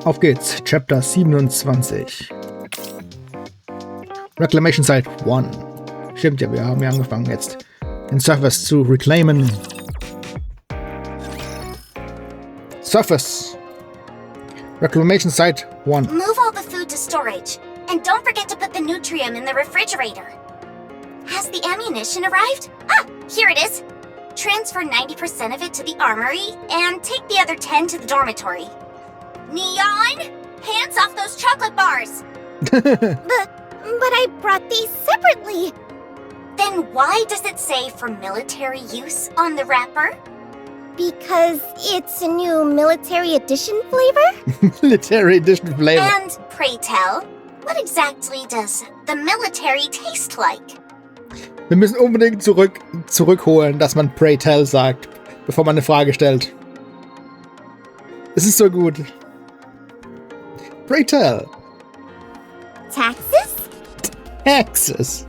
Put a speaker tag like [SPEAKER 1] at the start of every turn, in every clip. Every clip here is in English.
[SPEAKER 1] Auf geht's, Chapter 27. Reclamation Site 1. Stimmt ja, wir haben ja angefangen jetzt, den Surface zu reclaimen. Surface. Reclamation Site 1.
[SPEAKER 2] Move all the food to storage, and don't forget to put the Nutrium in the refrigerator. Has the ammunition arrived? Ah, here it is. Transfer 90% of it to the armory, and take the other 10 to the dormitory. Neon! Hands off those chocolate bars!
[SPEAKER 3] But I brought these separately.
[SPEAKER 2] Then why does it say for military use on the wrapper?
[SPEAKER 3] Because it's a new military edition flavor?
[SPEAKER 1] Military Edition flavor.
[SPEAKER 2] And pray tell, what exactly does the military taste like?
[SPEAKER 1] Wir müssen unbedingt zurückholen, dass man Pray Tell sagt, bevor man eine Frage stellt. Es ist so gut. Pray Tell.
[SPEAKER 3] Taxes?
[SPEAKER 1] Texas.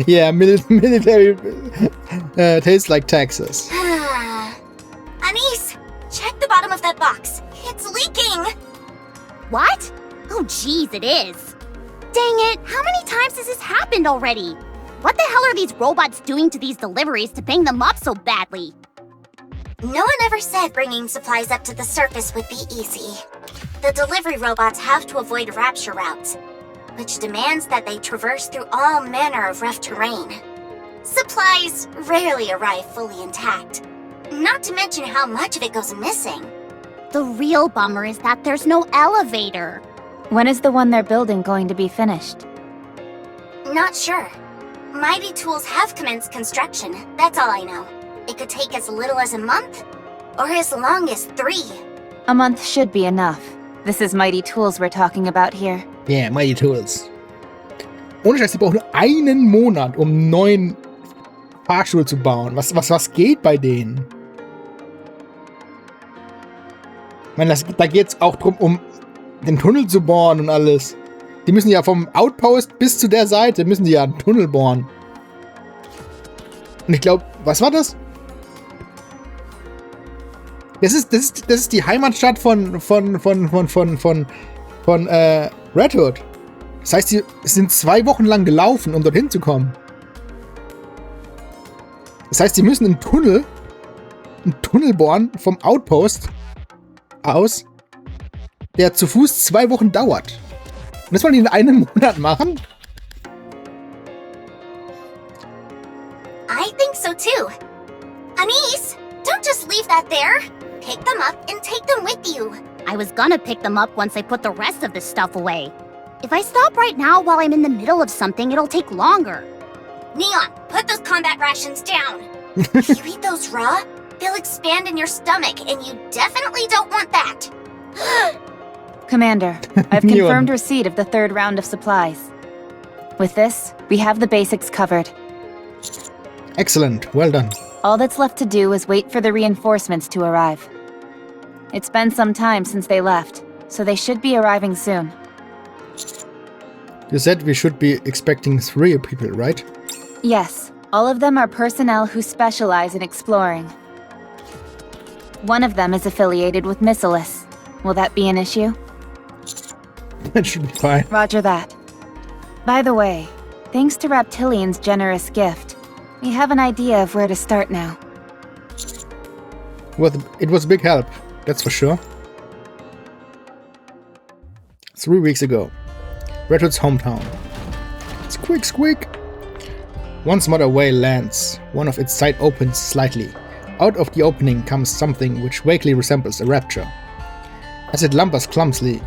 [SPEAKER 1] Yeah, military tastes like Texas.
[SPEAKER 2] Anise, check the bottom of that box. It's leaking.
[SPEAKER 3] What? Oh, jeez, it is. Dang it, how many times has this happened already? What the hell are these robots doing to these deliveries to bang them up so badly?
[SPEAKER 2] No one ever said bringing supplies up to the surface would be easy. The delivery robots have to avoid rapture routes, which demands that they traverse through all manner of rough terrain. Supplies rarely arrive fully intact, not to mention how much of it goes missing.
[SPEAKER 3] The real bummer is that there's no elevator.
[SPEAKER 4] When is the one they're building going to be finished?
[SPEAKER 2] Not sure. Mighty Tools have commenced construction, that's all I know. It could take as little as a month, or as long as 3.
[SPEAKER 4] A month should be enough. This is Mighty Tools we're talking about here.
[SPEAKER 1] Yeah, Mighty Tools. Ohne Scheiß, die brauchen nur einen Monat, um einen neuen Fahrstuhl zu bauen. Was geht bei denen? Ich meine, da geht's auch drum, um den Tunnel zu bohren und alles. Die müssen ja vom Outpost bis zu der Seite, müssen die ja einen Tunnel bohren. Und ich glaube, was war das? Das ist die Heimatstadt von Red Hood. Das heißt, sie sind 2 Wochen lang gelaufen, um dorthin zu kommen. Das heißt, sie müssen einen Tunnel bohren vom Outpost aus, der zu Fuß 2 Wochen dauert. Und das wollen die in einem Monat machen?
[SPEAKER 2] I think so too. Anise, don't just leave that there. Pick them up and take them with you.
[SPEAKER 3] I was gonna pick them up once I put the rest of this stuff away. If I stop right now while I'm in the middle of something, it'll take longer.
[SPEAKER 2] Neon, put those combat rations down. If you eat those raw, they'll expand in your stomach, and you definitely don't want that.
[SPEAKER 4] Commander, I've confirmed receipt of the 3rd round of supplies. With this, we have the basics covered.
[SPEAKER 1] Excellent, well done.
[SPEAKER 4] All that's left to do is wait for the reinforcements to arrive. It's been some time since they left, so they should be arriving soon.
[SPEAKER 1] You said we should be expecting 3 people, right?
[SPEAKER 4] Yes, all of them are personnel who specialize in exploring. One of them is affiliated with Missilis. Will that be an issue?
[SPEAKER 1] That should be fine.
[SPEAKER 4] Roger that. By the way, thanks to Raptilian's generous gift, we have an idea of where to start now.
[SPEAKER 1] Well, it was a big help, that's for sure. 3 weeks ago, Red Hood's hometown. Squeak, squeak! Once Mother Whale lands, one of its sight opens slightly. Out of the opening comes something which vaguely resembles a rapture. As it lumbers clumsily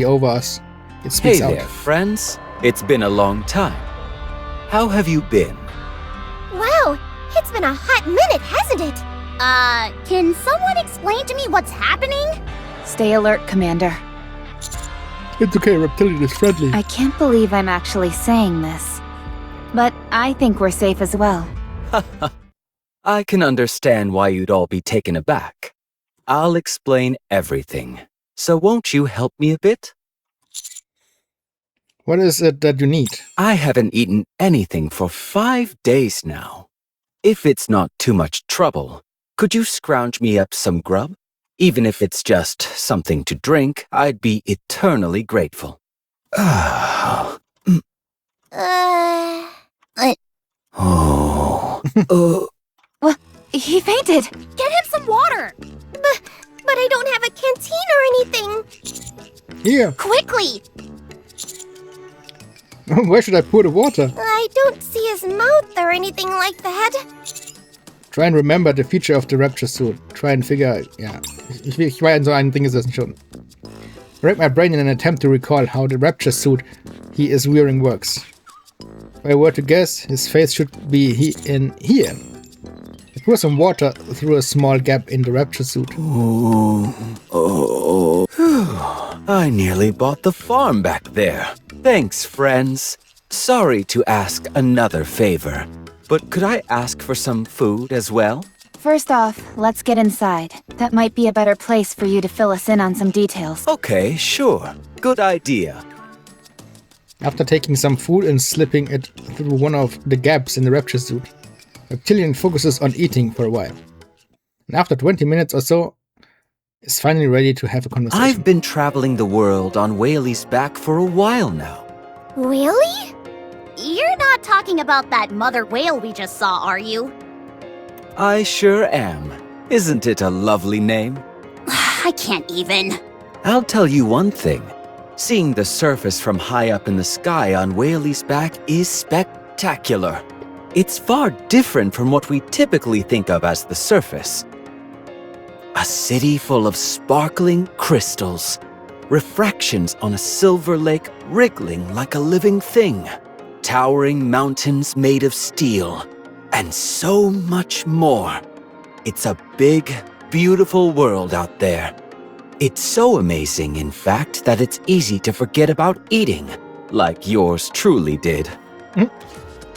[SPEAKER 1] over us, it speaks out.
[SPEAKER 5] Hey there, friends. It's been a long time. How have you been?
[SPEAKER 3] Wow, it's been a hot minute, hasn't it? Can someone explain to me what's happening?
[SPEAKER 4] Stay alert, Commander.
[SPEAKER 1] It's okay, Reptilian is friendly.
[SPEAKER 4] I can't believe I'm actually saying this. But I think we're safe as well.
[SPEAKER 5] I can understand why you'd all be taken aback. I'll explain everything. So won't you help me a bit?
[SPEAKER 1] What is it that you need?
[SPEAKER 5] I haven't eaten anything for 5 days now. If it's not too much trouble, could you scrounge me up some grub? Even if it's just something to drink, I'd be eternally grateful. Oh.
[SPEAKER 4] Well, he fainted.
[SPEAKER 3] Get him some water!
[SPEAKER 6] But I don't have a canteen or anything.
[SPEAKER 1] Here.
[SPEAKER 3] Quickly!
[SPEAKER 1] Where should I pour the water?
[SPEAKER 6] I don't see his mouth or anything like that.
[SPEAKER 1] Try and remember the feature of the Rapture suit. Try and figure, ja. Ich weiß so ein Ding ist das schon. Rack my brain in an attempt to recall how the Rapture suit he is wearing works. If I were to guess, his face should be in here. I pour some water through a small gap in the Rapture suit.
[SPEAKER 5] I nearly bought the farm back there. Thanks, friends. Sorry to ask another favor, but could I ask for some food as well?
[SPEAKER 4] First off, let's get inside. That might be a better place for you to fill us in on some details.
[SPEAKER 5] Okay, sure. Good idea.
[SPEAKER 1] After taking some food and slipping it through one of the gaps in the Rapture suit, Reptilian focuses on eating for a while. And after 20 minutes or so, is finally ready to have a conversation.
[SPEAKER 5] I've been traveling the world on Whaley's back for a while now.
[SPEAKER 6] Really?
[SPEAKER 3] You're not talking about that mother whale we just saw, are you?
[SPEAKER 5] I sure am. Isn't it a lovely name?
[SPEAKER 3] I can't even.
[SPEAKER 5] I'll tell you one thing. Seeing the surface from high up in the sky on Whaley's back is spectacular. It's far different from what we typically think of as the surface. A city full of sparkling crystals, refractions on a silver lake wriggling like a living thing, towering mountains made of steel, and so much more. It's a big, beautiful world out there. It's so amazing, in fact, that it's easy to forget about eating, like yours truly did.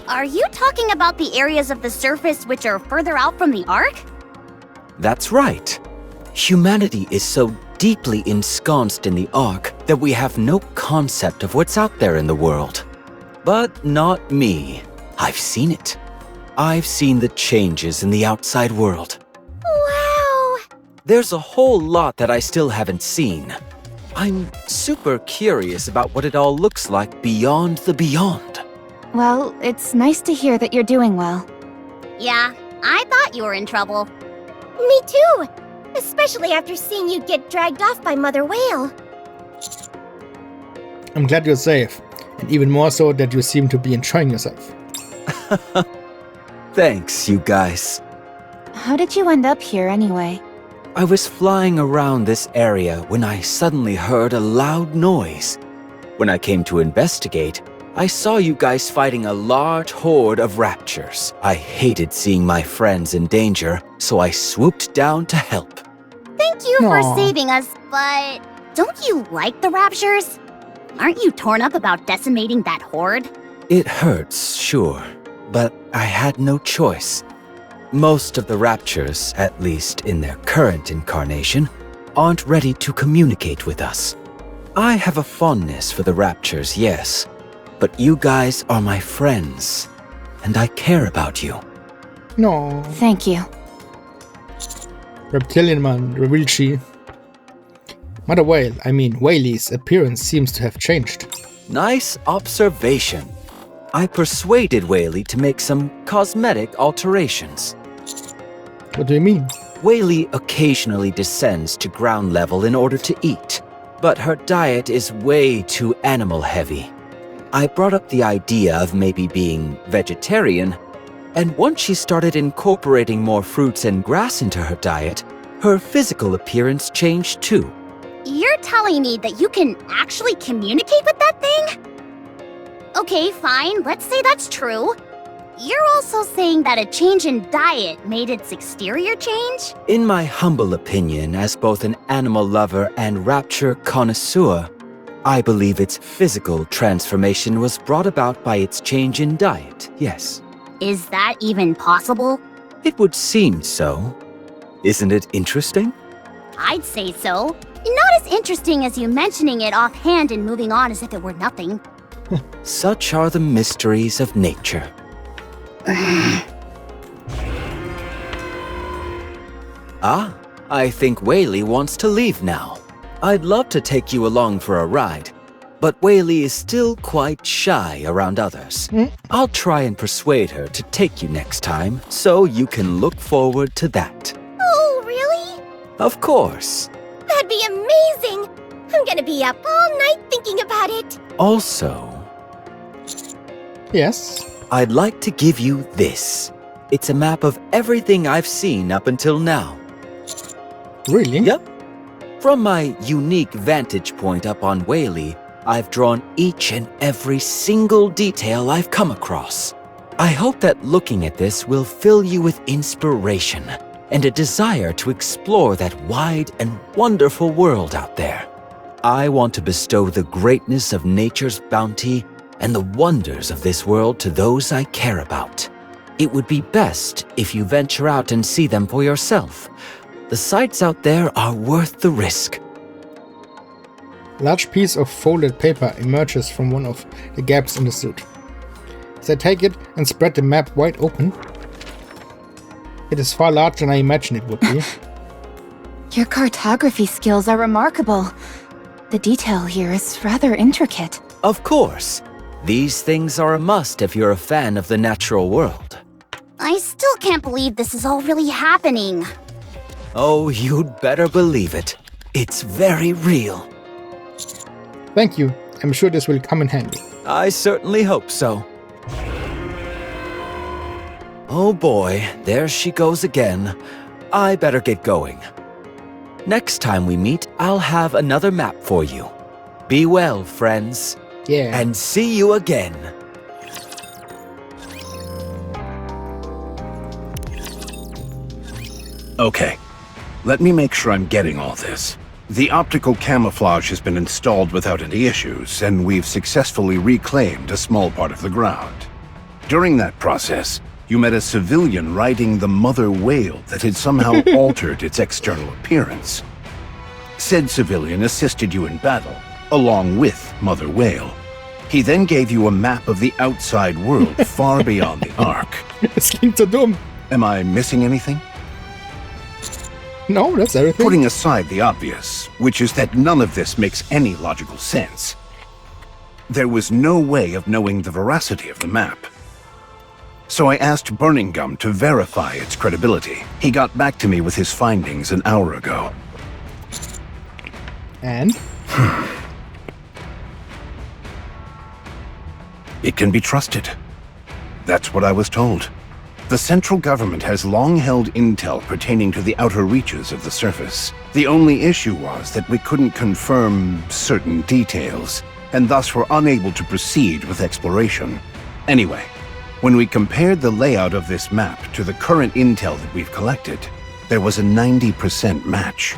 [SPEAKER 3] Are you talking about the areas of the surface which are further out from the Ark?
[SPEAKER 5] That's right. Humanity is so deeply ensconced in the Ark that we have no concept of what's out there in the world. But not me. I've seen it. I've seen the changes in the outside world.
[SPEAKER 6] Wow!
[SPEAKER 5] There's a whole lot that I still haven't seen. I'm super curious about what it all looks like beyond the beyond.
[SPEAKER 4] Well, it's nice to hear that you're doing well.
[SPEAKER 3] Yeah, I thought you were in trouble.
[SPEAKER 6] Me too! Especially after seeing you get dragged off by Mother Whale.
[SPEAKER 1] I'm glad you're safe, and even more so that you seem to be enjoying yourself.
[SPEAKER 5] Thanks, you guys.
[SPEAKER 4] How did you end up here anyway?
[SPEAKER 5] I was flying around this area when I suddenly heard a loud noise. When I came to investigate, I saw you guys fighting a large horde of raptures. I hated seeing my friends in danger, so I swooped down to help.
[SPEAKER 3] Thank you for
[SPEAKER 1] Aw.
[SPEAKER 3] saving us, but don't you like the Raptures? Aren't you torn up about decimating that horde?
[SPEAKER 5] It hurts, sure, but I had no choice. Most of the raptures, at least in their current incarnation, aren't ready to communicate with us. I have a fondness for the raptures, yes, but you guys are my friends, and I care about you.
[SPEAKER 1] No.
[SPEAKER 4] Thank you.
[SPEAKER 1] Reptilian man, revealed she. Mother Whale, I mean Whaley's appearance seems to have changed.
[SPEAKER 5] Nice observation. I persuaded Whaley to make some cosmetic alterations.
[SPEAKER 1] What do you mean?
[SPEAKER 5] Whaley occasionally descends to ground level in order to eat, but her diet is way too animal heavy. I brought up the idea of maybe being vegetarian, and once she started incorporating more fruits and grass into her diet, her physical appearance changed too.
[SPEAKER 3] You're telling me that you can actually communicate with that thing? Okay, fine, let's say that's true. You're also saying that a change in diet made its exterior change?
[SPEAKER 5] In my humble opinion, as both an animal lover and rapture connoisseur, I believe its physical transformation was brought about by its change in diet, yes.
[SPEAKER 3] Is that even possible?
[SPEAKER 5] It would seem so. Isn't it interesting?
[SPEAKER 3] I'd say so. Not as interesting as you mentioning it offhand and moving on as if it were nothing.
[SPEAKER 5] Such are the mysteries of nature. Ah, I think Whaley wants to leave now. I'd love to take you along for a ride, but Whaley is still quite shy around others. I'll try and persuade her to take you next time, so you can look forward to that.
[SPEAKER 6] Oh, really?
[SPEAKER 5] Of course.
[SPEAKER 6] That'd be amazing! I'm gonna be up all night thinking about it.
[SPEAKER 5] Also,
[SPEAKER 1] Yes.
[SPEAKER 5] I'd like to give you this. It's a map of everything I've seen up until now.
[SPEAKER 1] Really?
[SPEAKER 5] Yep. From my unique vantage point up on Whaley, I've drawn each and every single detail I've come across. I hope that looking at this will fill you with inspiration and a desire to explore that wide and wonderful world out there. I want to bestow the greatness of nature's bounty and the wonders of this world to those I care about. It would be best if you venture out and see them for yourself. The sights out there are worth the risk.
[SPEAKER 1] Large piece of folded paper emerges from one of the gaps in the suit. As I take it and spread the map wide open, it is far larger than I imagined it would be.
[SPEAKER 4] Your cartography skills are remarkable. The detail here is rather intricate.
[SPEAKER 5] Of course. These things are a must if you're a fan of the natural world.
[SPEAKER 3] I still can't believe this is all really happening.
[SPEAKER 5] Oh, you'd better believe it. It's very real.
[SPEAKER 1] Thank you. I'm sure this will come in handy.
[SPEAKER 5] I certainly hope so. Oh boy, there she goes again. I better get going. Next time we meet, I'll have another map for you. Be well, friends.
[SPEAKER 1] Yeah.
[SPEAKER 5] And see you again.
[SPEAKER 7] Okay, let me make sure I'm getting all this. The optical camouflage has been installed without any issues, and we've successfully reclaimed a small part of the ground. During that process, you met a civilian riding the mother whale that had somehow altered its external appearance. Said civilian assisted you in battle, along with Mother Whale. He then gave you a map of the outside world far beyond the Ark.
[SPEAKER 1] Das klingt so dumm.
[SPEAKER 7] Am I missing anything?
[SPEAKER 1] No, that's everything.
[SPEAKER 7] Putting aside the obvious, which is that none of this makes any logical sense, there was no way of knowing the veracity of the map. So I asked Burning Gum to verify its credibility. He got back to me with his findings an hour ago.
[SPEAKER 1] And?
[SPEAKER 7] It can be trusted. That's what I was told. The central government has long held intel pertaining to the outer reaches of the surface. The only issue was that we couldn't confirm certain details, and thus were unable to proceed with exploration. Anyway, when we compared the layout of this map to the current intel that we've collected, there was a 90% match.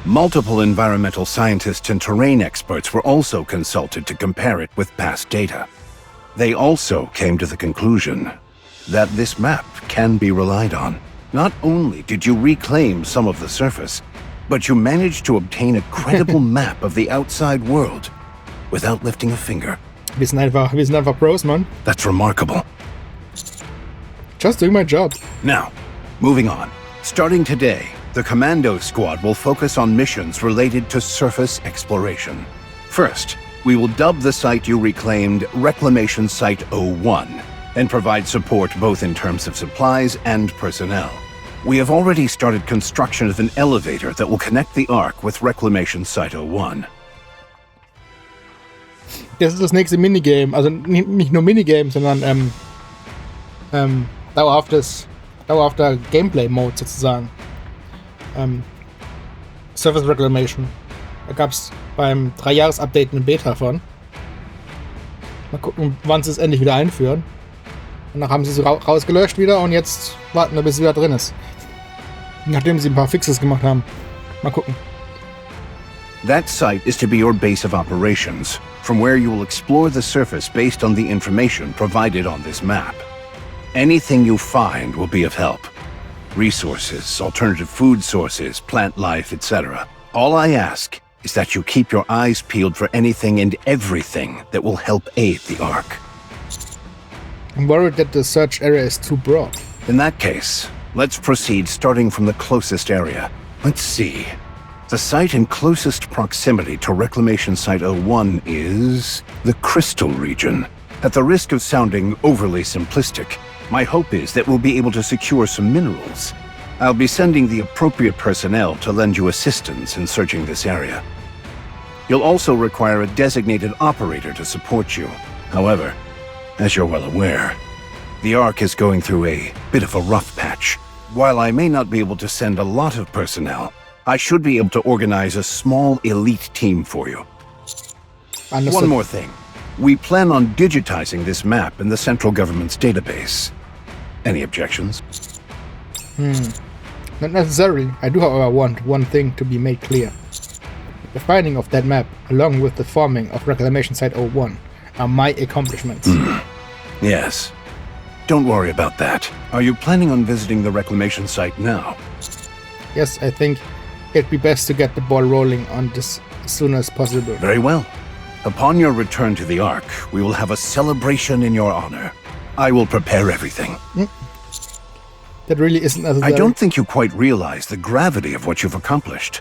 [SPEAKER 7] Multiple environmental scientists and terrain experts were also consulted to compare it with past data. They also came to the conclusion that this map can be relied on. Not only did you reclaim some of the surface, but you managed to obtain a credible map of the outside world without lifting a finger.
[SPEAKER 1] Wir sind einfach Pros, man.
[SPEAKER 7] That's remarkable.
[SPEAKER 1] Just doing my job.
[SPEAKER 7] Now, moving on. Starting today, the Commando Squad will focus on missions related to surface exploration. First, we will dub the site you reclaimed Reclamation Site 01, and provide support both in terms of supplies and personnel. We have already started construction of an elevator that will connect the Ark with Reclamation Site 01.
[SPEAKER 1] Das ist das nächste Minigame. Also nicht nur Minigame, sondern dauerhafter Gameplay-Mode sozusagen. Surface Reclamation. Da gab es beim 3-Jahres-Update eine Beta von. Mal gucken, wann sie es endlich wieder einführen. Danach haben sie es rausgelöscht wieder und jetzt warten wir, bis es wieder drin ist. Nachdem sie ein paar Fixes gemacht haben. Mal gucken.
[SPEAKER 7] That site is to be your base of operations, from where you will explore the surface based on the information provided on this map. Anything you find will be of help. Resources, alternative food sources, plant life, etc. All I ask is that you keep your eyes peeled for anything and everything that will help aid the Ark.
[SPEAKER 1] I'm worried that the search area is too broad.
[SPEAKER 7] In that case, let's proceed starting from the closest area. Let's see. The site in closest proximity to Reclamation Site 01 is the Crystal region. At the risk of sounding overly simplistic, my hope is that we'll be able to secure some minerals. I'll be sending the appropriate personnel to lend you assistance in searching this area. You'll also require a designated operator to support you. However, as you're well aware, the Ark is going through a bit of a rough patch. While I may not be able to send a lot of personnel, I should be able to organize a small elite team for you.
[SPEAKER 1] Understood.
[SPEAKER 7] One more thing. We plan on digitizing this map in the central government's database. Any objections?
[SPEAKER 1] Not necessarily. I do, however, want one thing to be made clear. The finding of that map, along with the forming of Reclamation Site 01, are my accomplishments.
[SPEAKER 7] Yes. Don't worry about that. Are you planning on visiting the reclamation site now?
[SPEAKER 1] Yes, I think it'd be best to get the ball rolling on this as soon as possible.
[SPEAKER 7] Very well. Upon your return to the Ark, we will have a celebration in your honor. I will prepare everything.
[SPEAKER 1] That really isn't necessary.
[SPEAKER 7] I don't think you quite realize the gravity of what you've accomplished.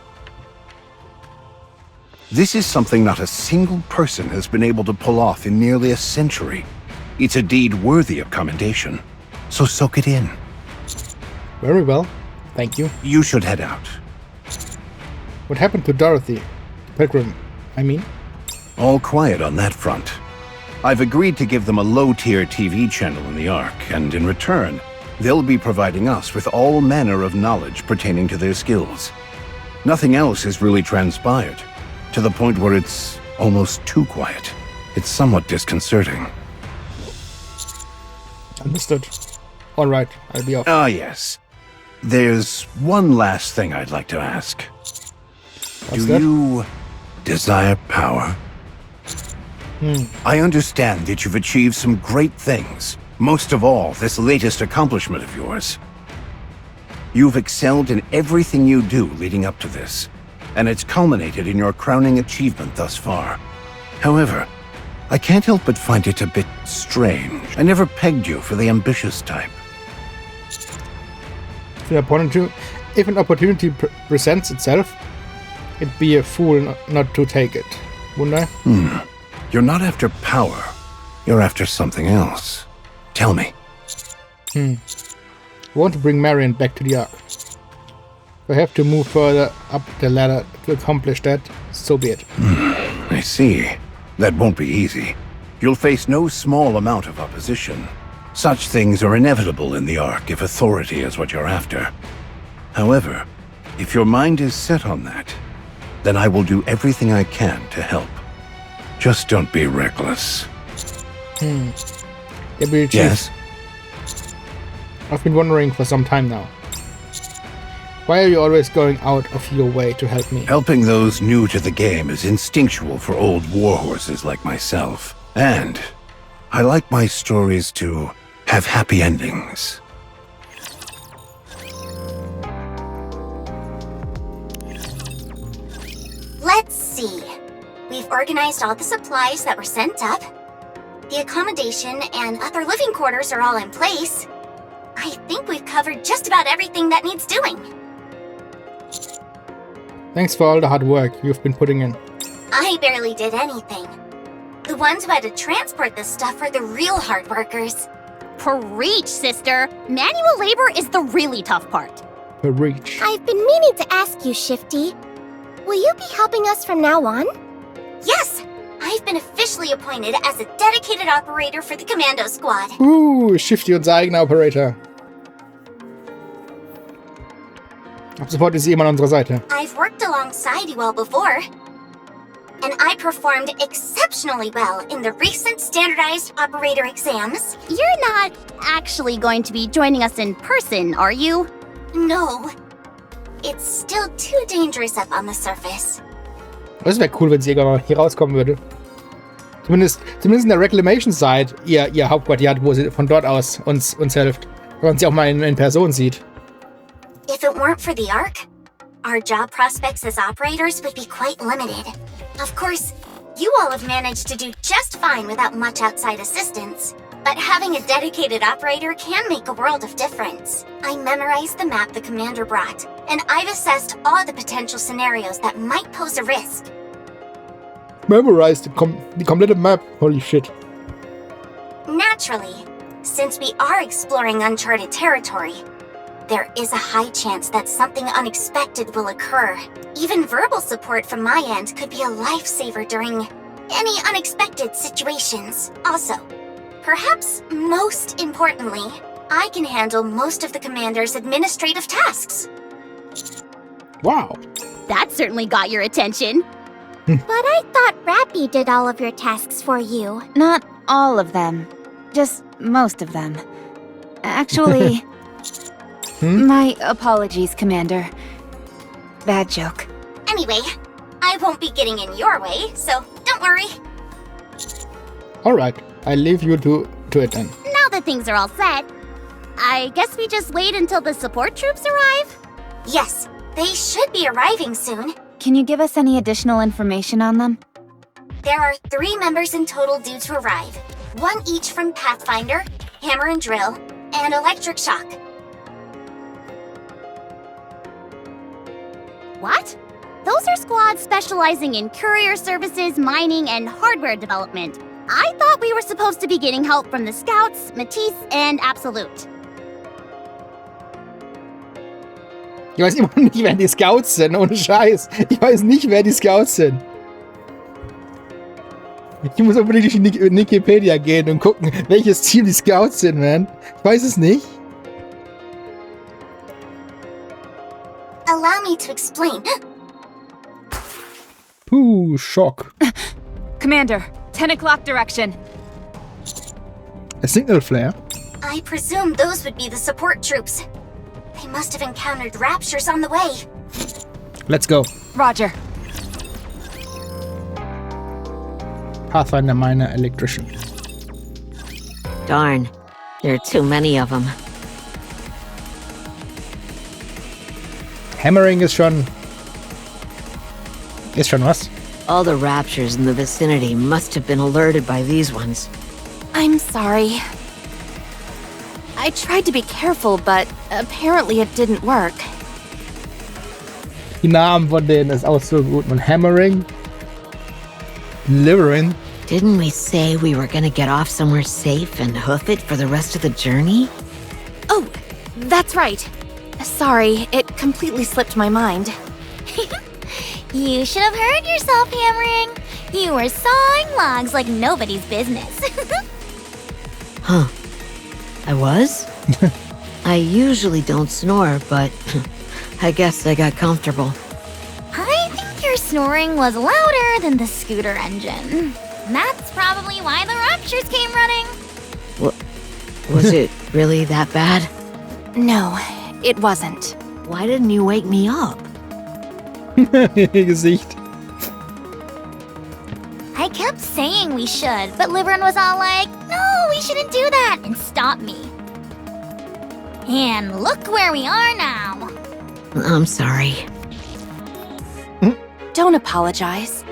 [SPEAKER 7] This is something not a single person has been able to pull off in nearly a century. It's a deed worthy of commendation. So soak it in.
[SPEAKER 1] Very well. Thank you.
[SPEAKER 7] You should head out.
[SPEAKER 1] What happened to Dorothy? Pilgrim, I mean?
[SPEAKER 7] All quiet on that front. I've agreed to give them a low-tier TV channel in the Ark, and in return, they'll be providing us with all manner of knowledge pertaining to their skills. Nothing else has really transpired, to the point where it's almost too quiet. It's somewhat disconcerting.
[SPEAKER 1] Understood. Alright, I'll be off.
[SPEAKER 7] Ah, yes. There's one last thing I'd like to ask.
[SPEAKER 1] What's
[SPEAKER 7] Do
[SPEAKER 1] that?
[SPEAKER 7] you desire power? I understand that you've achieved some great things. Most of all, this latest accomplishment of yours. You've excelled in everything you do leading up to this, and it's culminated in your crowning achievement thus far. However, I can't help but find it a bit strange. I never pegged you for the ambitious type.
[SPEAKER 1] If an opportunity presents itself, it'd be a fool not to take it, wouldn't I?
[SPEAKER 7] You're not after power. You're after something else. Tell me.
[SPEAKER 1] I want to bring Marion back to the Ark. If I have to move further up the ladder to accomplish that, so be it.
[SPEAKER 7] I see. That won't be easy. You'll face no small amount of opposition. Such things are inevitable in the Ark if authority is what you're after. However, if your mind is set on that, then I will do everything I can to help. Just don't be reckless.
[SPEAKER 1] Deputy Chief,
[SPEAKER 7] Yes?
[SPEAKER 1] I've been wondering for some time now. Why are you always going out of your way to help me?
[SPEAKER 7] Helping those new to the game is instinctual for old warhorses like myself. And I like my stories to have happy endings.
[SPEAKER 2] Let's see. We've organized all the supplies that were sent up. The accommodation and other living quarters are all in place. I think we've covered just about everything that needs doing.
[SPEAKER 1] Thanks for all the hard work you've been putting in.
[SPEAKER 2] I barely did anything. The ones who had to transport this stuff are the real hard workers.
[SPEAKER 3] Preach, sister! Manual labor is the really tough part.
[SPEAKER 1] Per reach.
[SPEAKER 6] I've been meaning to ask you, Shifty. Will you be helping us from now on?
[SPEAKER 2] Yes! I've been officially appointed as a dedicated operator for the commando squad.
[SPEAKER 1] Shifty, unser eigener Operator. Ab sofort ist sie immer an unserer Seite.
[SPEAKER 2] I've worked alongside you all before. And I performed exceptionally well in the recent standardized operator exams.
[SPEAKER 3] You're not actually going to be joining us in person, are you?
[SPEAKER 2] No. It's still too dangerous up on the surface.
[SPEAKER 1] Das wäre cool, wenn sie irgendwann mal hier rauskommen würde. Zumindest in der Reclamation Site ihr Hauptquartier hat, wo sie von dort aus uns hilft. Wenn man sie auch mal in Person sieht.
[SPEAKER 2] If it weren't for the Ark, our job prospects as operators would be quite limited. Of course, you all have managed to do just fine without much outside assistance. But having a dedicated operator can make a world of difference. I memorized the map the commander brought, and I've assessed all the potential scenarios that might pose a risk.
[SPEAKER 1] Memorize the complete map. Holy shit.
[SPEAKER 2] Naturally, since we are exploring uncharted territory, there is a high chance that something unexpected will occur. Even verbal support from my end could be a lifesaver during any unexpected situations. Also, perhaps most importantly, I can handle most of the commander's administrative tasks.
[SPEAKER 1] Wow.
[SPEAKER 3] That certainly got your attention.
[SPEAKER 6] But I thought Rappy did all of your tasks for you.
[SPEAKER 4] Not all of them. Just most of them. Actually... My apologies, Commander. Bad joke.
[SPEAKER 2] Anyway, I won't be getting in your way, so don't worry.
[SPEAKER 1] Alright, I leave you to it then.
[SPEAKER 3] Now that things are all set, I guess we just wait until the support troops arrive?
[SPEAKER 2] Yes, they should be arriving soon.
[SPEAKER 4] Can you give us any additional information on them?
[SPEAKER 2] There are 3 members in total due to arrive. 1 each from Pathfinder, Hammer and Drill, and Electric Shock.
[SPEAKER 3] What? Those are squads specializing in courier services, mining, and hardware development. I thought we were supposed to be getting help from the Scouts, Matisse, and Absolute.
[SPEAKER 1] Ich weiß immer nicht, wer die Scouts sind, ohne Scheiß. Ich weiß nicht, wer die Scouts sind. Ich muss unbedingt durch die Wikipedia gehen und gucken, welches Team die Scouts sind, man. Ich weiß es nicht.
[SPEAKER 2] Allow me to explain.
[SPEAKER 1] Shock.
[SPEAKER 4] Commander, 10 o'clock direction.
[SPEAKER 1] A signal flare?
[SPEAKER 2] I presume those would be the support troops. They must have encountered raptures on the way.
[SPEAKER 1] Let's go.
[SPEAKER 4] Roger.
[SPEAKER 1] Pathfinder Miner Electrician.
[SPEAKER 8] Darn, there are too many of them.
[SPEAKER 1] Hammering ist schon was?
[SPEAKER 8] All the raptures in the vicinity must have been alerted by these ones.
[SPEAKER 9] I'm sorry. I tried to be careful, but apparently it didn't work.
[SPEAKER 1] Die Namen von denen ist auch so gut. Und Hammering, Delivering.
[SPEAKER 8] Didn't we say we were gonna get off somewhere safe and hoof it for the rest of the journey?
[SPEAKER 9] Oh, that's right. Sorry, it completely slipped my mind.
[SPEAKER 6] You should have heard yourself, Hammering. You were sawing logs like nobody's business.
[SPEAKER 8] Huh. I was? I usually don't snore, but I guess I got comfortable.
[SPEAKER 6] I think your snoring was louder than the scooter engine. That's probably why the raptures came running.
[SPEAKER 8] Was it really that bad?
[SPEAKER 9] No, it wasn't.
[SPEAKER 8] Why didn't you wake me up?
[SPEAKER 1] Gesicht.
[SPEAKER 6] I kept saying we should, but Liberin was all like, no, we shouldn't do that, and stopped me. And look where we are now.
[SPEAKER 8] I'm sorry.
[SPEAKER 9] Don't apologize.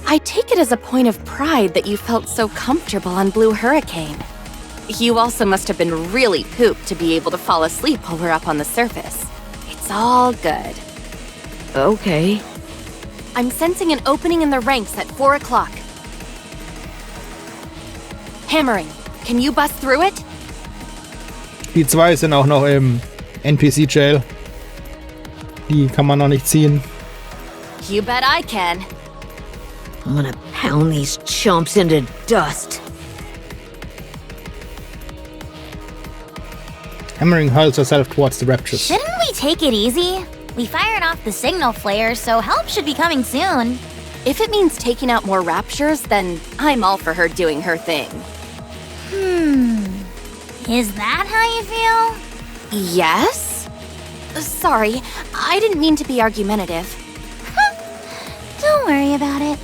[SPEAKER 9] I take it as a point of pride that you felt so comfortable on Blue Hurricane. You also must have been really pooped to be able to fall asleep while we're up on the surface. It's all good.
[SPEAKER 8] Okay.
[SPEAKER 9] I'm sensing an opening in the ranks at 4 o'clock. Hammering, can you bust through it?
[SPEAKER 1] Die 2 sind auch noch im NPC-Jail. Die kann man noch nicht ziehen.
[SPEAKER 9] You bet I can.
[SPEAKER 8] I'm gonna pound these chumps into dust.
[SPEAKER 1] Hammering hurls herself towards the raptures.
[SPEAKER 6] Shouldn't we take it easy? We fired off the signal flare, so help should be coming soon.
[SPEAKER 9] If it means taking out more raptures, then I'm all for her doing her thing.
[SPEAKER 6] Is that how you feel?
[SPEAKER 9] Yes? Sorry, I didn't mean to be argumentative.
[SPEAKER 6] Don't worry about it.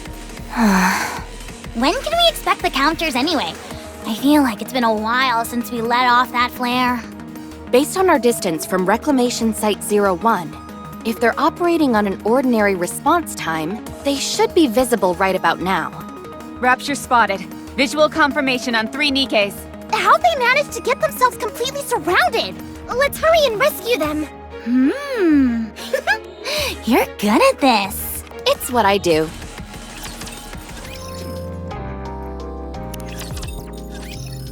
[SPEAKER 6] When can we expect the counters anyway? I feel like it's been a while since we let off that flare.
[SPEAKER 9] Based on our distance from Reclamation Site 01, if they're operating on an ordinary response time, they should be visible right about now.
[SPEAKER 4] Rapture spotted. Visual confirmation on 3 Nikkes.
[SPEAKER 3] How'd they manage to get themselves completely surrounded? Let's hurry and rescue them.
[SPEAKER 6] You're good at this.
[SPEAKER 9] It's what I do.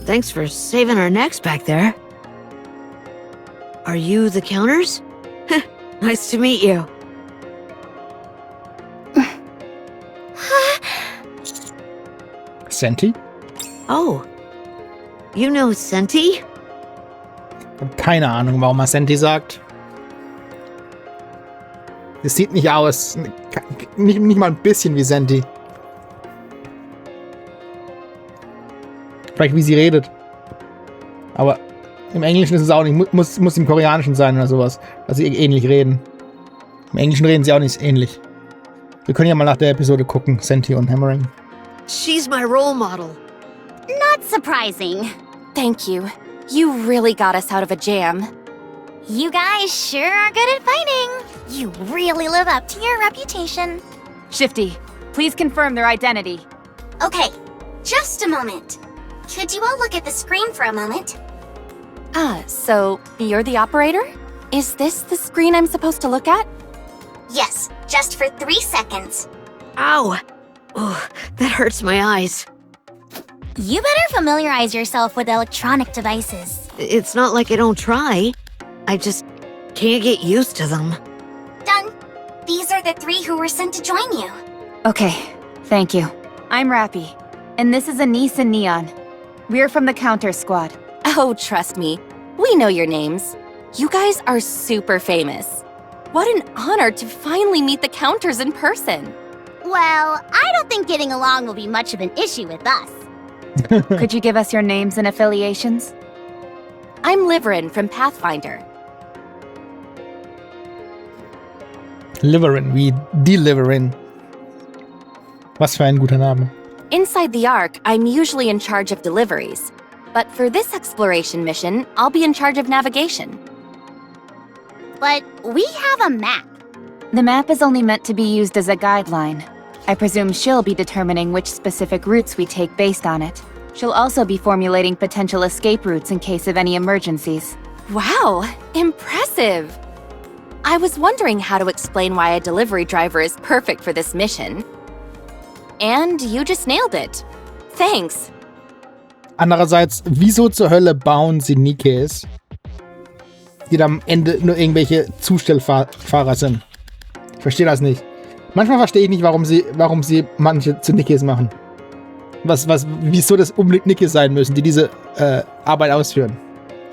[SPEAKER 8] Thanks for saving our necks back there. Are you the counters? Nice to meet you.
[SPEAKER 1] Senti?
[SPEAKER 8] Oh. You know Senti?
[SPEAKER 1] Ich habe keine Ahnung, warum er Senti sagt. Es sieht nicht aus. Nicht mal ein bisschen wie Senti. Vielleicht wie sie redet. Aber im Englischen ist es auch nicht. Muss im Koreanischen sein oder sowas. Dass sie ähnlich reden. Im Englischen reden sie auch nicht ähnlich. Wir können ja mal nach der Episode gucken. Senti und Hammering.
[SPEAKER 8] She's my role model.
[SPEAKER 3] Not surprising.
[SPEAKER 9] Thank you. You really got us out of a jam.
[SPEAKER 6] You guys sure are good at fighting. You really live up to your reputation.
[SPEAKER 4] Shifty, please confirm their identity.
[SPEAKER 2] Okay, just a moment. Could you all look at the screen for a moment?
[SPEAKER 9] So you're the operator? Is this the screen I'm supposed to look at?
[SPEAKER 2] Yes, just for 3 seconds.
[SPEAKER 8] Ow! Oh, that hurts my eyes.
[SPEAKER 6] You better familiarize yourself with electronic devices.
[SPEAKER 8] It's not like I don't try. I just can't get used to them.
[SPEAKER 2] Done. These are the 3 who were sent to join you.
[SPEAKER 4] Okay, thank you. I'm Rappy, and this is Anise and Neon. We're from the Counter Squad.
[SPEAKER 9] Oh, trust me. We know your names. You guys are super famous. What an honor to finally meet the Counters in person.
[SPEAKER 3] Well, I don't think getting along will be much of an issue with us.
[SPEAKER 4] Could you give us your names and affiliations?
[SPEAKER 9] I'm Liverin from Pathfinder.
[SPEAKER 1] Liverin, wie Deliverin. Was für ein guter Name.
[SPEAKER 9] Inside the Ark, I'm usually in charge of deliveries. But for this exploration mission, I'll be in charge of navigation.
[SPEAKER 3] But we have a map.
[SPEAKER 4] The map is only meant to be used as a guideline. I presume she'll be determining which specific routes we take based on it. She'll also be formulating potential escape routes in case of any emergencies.
[SPEAKER 9] Wow, impressive! I was wondering how to explain why a delivery driver is perfect for this mission. And you just nailed it. Thanks.
[SPEAKER 1] Andererseits, wieso zur Hölle bauen sie Nikkes, die dann am Ende nur irgendwelche Zustellfahrer sind? Ich verstehe das nicht. Manchmal verstehe ich nicht, warum sie manche zu Nikkes machen. Wieso das unbedingt Nikke sein müssen, die diese Arbeit ausführen.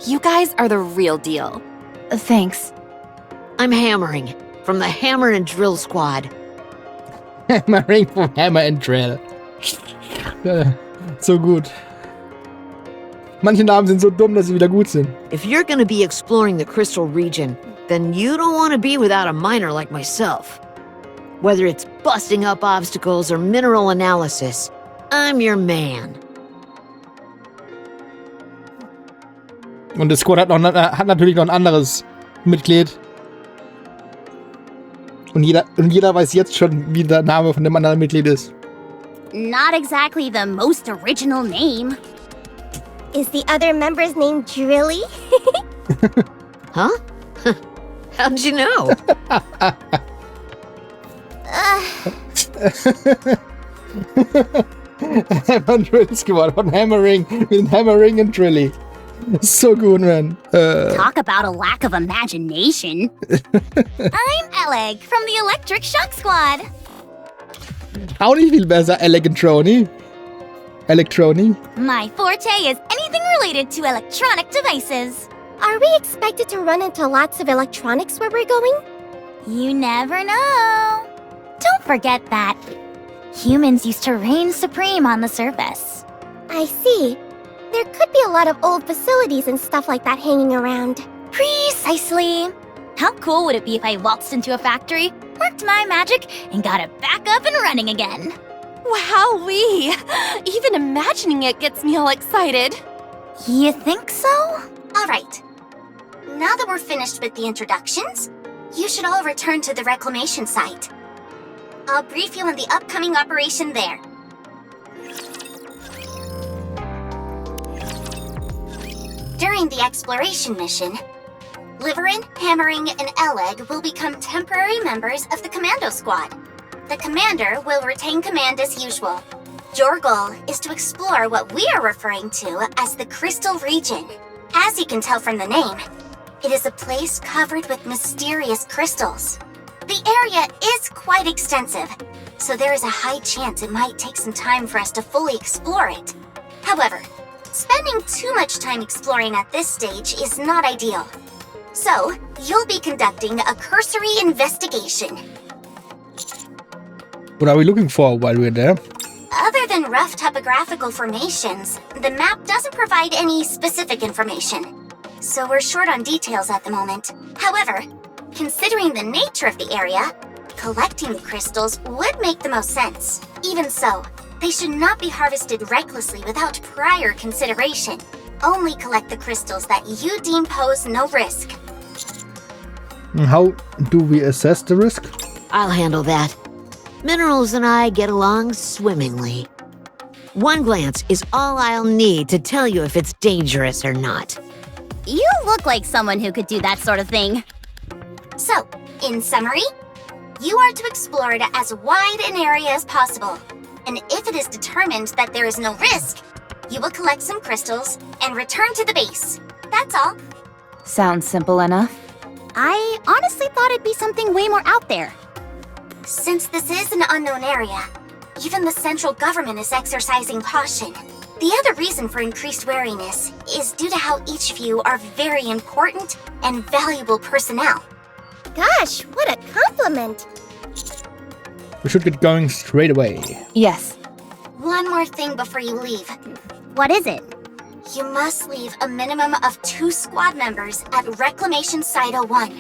[SPEAKER 9] You guys are the real deal.
[SPEAKER 4] Thanks.
[SPEAKER 8] I'm Hammering, from the Hammer and Drill Squad.
[SPEAKER 1] Hammering from Hammer and Drill. So gut. Manche Namen sind so dumm, dass sie wieder gut sind.
[SPEAKER 8] If you're gonna be exploring the Crystal region, then you don't want to be without a miner like myself. Whether it's busting up obstacles or mineral analysis, I'm your man.
[SPEAKER 1] Und der Squad hat natürlich noch ein anderes Mitglied. Und jeder weiß jetzt schon, wie der Name von dem anderen Mitglied ist.
[SPEAKER 3] Not exactly the most original name.
[SPEAKER 10] Is the other member's name Drilly?
[SPEAKER 8] Huh? How'd you know?
[SPEAKER 1] Hammer and Drill Squad von Hammering mit Hammering and Drilly. So gut, man.
[SPEAKER 3] Talk about a lack of imagination.
[SPEAKER 6] I'm Eleg from the Electric Shock Squad.
[SPEAKER 1] Auch nicht viel besser, Electroni.
[SPEAKER 6] My forte is anything related to electronic devices.
[SPEAKER 10] Are we expected to run into lots of electronics where we're going?
[SPEAKER 6] You never know. Don't forget that humans used to reign supreme on the surface.
[SPEAKER 10] I see. There could be a lot of old facilities and stuff like that hanging around.
[SPEAKER 6] Precisely. How cool would it be if I waltzed into a factory, worked my magic, and got it back up and running again?
[SPEAKER 9] Wowee! Even imagining it gets me all excited.
[SPEAKER 6] You think so?
[SPEAKER 2] All right. Now that we're finished with the introductions, you should all return to the reclamation site. I'll brief you on the upcoming operation there. during the exploration mission, Liverin, Hammering, and Eleg will become temporary members of the Commando Squad. The commander will retain command as usual. Your goal is to explore what we are referring to as the Crystal Region. As you can tell from the name, it is a place covered with mysterious crystals. The area is quite extensive, so there is a high chance it might take some time for us to fully explore it. However, spending too much time exploring at this stage is not ideal. So, you'll be conducting a cursory investigation.
[SPEAKER 1] What are we looking for while we're there?
[SPEAKER 2] Other than rough topographical formations, the map doesn't provide any specific information. So we're short on details at the moment. However, considering the nature of the area, collecting crystals would make the most sense. Even so, they should not be harvested recklessly without prior consideration. Only collect the crystals that you deem pose no risk.
[SPEAKER 1] How do we assess the risk?
[SPEAKER 8] I'll handle that. Minerals and I get along swimmingly. One glance is all I'll need to tell you if it's dangerous or not.
[SPEAKER 3] You look like someone who could do that sort of thing.
[SPEAKER 2] So, in summary, you are to explore it as wide an area as possible. And if it is determined that there is no risk, you will collect some crystals and return to the base. That's all.
[SPEAKER 4] Sounds simple enough.
[SPEAKER 3] I honestly thought it'd be something way more out there.
[SPEAKER 2] Since this is an unknown area, even the central government is exercising caution. The other reason for increased wariness is due to how each of you are very important and valuable personnel.
[SPEAKER 10] Gosh, what a compliment!
[SPEAKER 1] We should get going straight away.
[SPEAKER 4] Yes.
[SPEAKER 2] One more thing before you leave.
[SPEAKER 3] What is it?
[SPEAKER 2] You must leave a minimum of 2 squad members at Reclamation Site 01.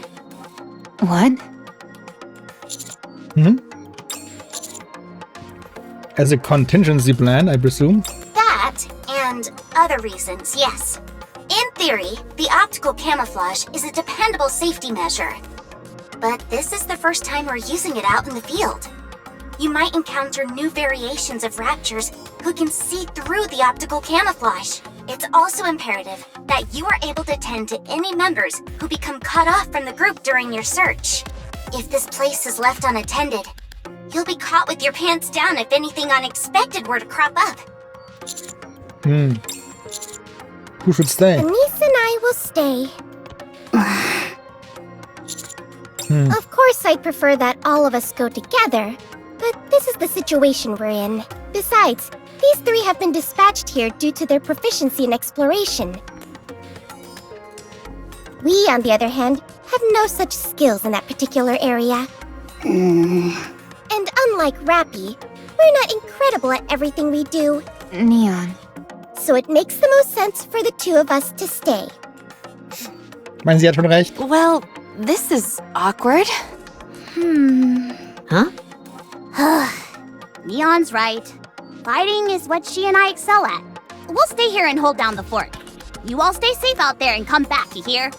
[SPEAKER 4] What?
[SPEAKER 1] As a contingency plan, I presume?
[SPEAKER 2] That, and other reasons, yes. In theory, the optical camouflage is a dependable safety measure. But this is the first time we're using it out in the field. You might encounter new variations of raptures who can see through the optical camouflage. It's also imperative that you are able to tend to any members who become cut off from the group during your search. If this place is left unattended, you'll be caught with your pants down if anything unexpected were to crop up.
[SPEAKER 1] Who should stay?
[SPEAKER 10] Anise and I will stay. Of course, I'd prefer that all of us go together, but this is the situation we're in. Besides, these 3 have been dispatched here due to their proficiency in exploration. We, on the other hand, have no such skills in that particular area. And unlike Rappy, we're not incredible at everything we do.
[SPEAKER 4] Neon.
[SPEAKER 10] So it makes the most sense for the 2 of us to stay.
[SPEAKER 1] Meinen Sie hat schon recht?
[SPEAKER 9] Well, this is awkward.
[SPEAKER 8] Huh?
[SPEAKER 3] Neon's right. Fighting is what she and I excel at. We'll stay here and hold down the fort. You all stay safe out there and come back, you hear?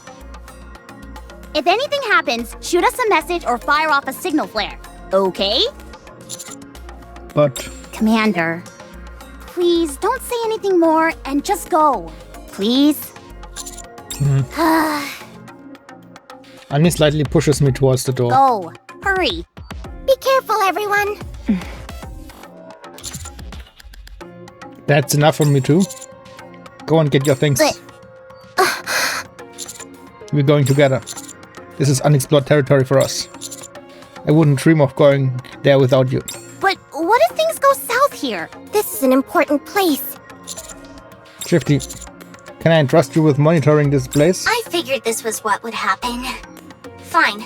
[SPEAKER 3] If anything happens, shoot us a message or fire off a signal flare. Okay?
[SPEAKER 1] But
[SPEAKER 3] Commander, please don't say anything more and just go. Please?
[SPEAKER 1] Annie slightly pushes me towards the door.
[SPEAKER 3] Go. Hurry.
[SPEAKER 10] Be careful, everyone.
[SPEAKER 1] That's enough for me too. Go and get your things. We're going together. This is unexplored territory for us. I wouldn't dream of going there without you.
[SPEAKER 3] But what if things go south here?
[SPEAKER 10] This is an important place.
[SPEAKER 1] Shifty, can I entrust you with monitoring this place?
[SPEAKER 2] I figured this was what would happen. Fine.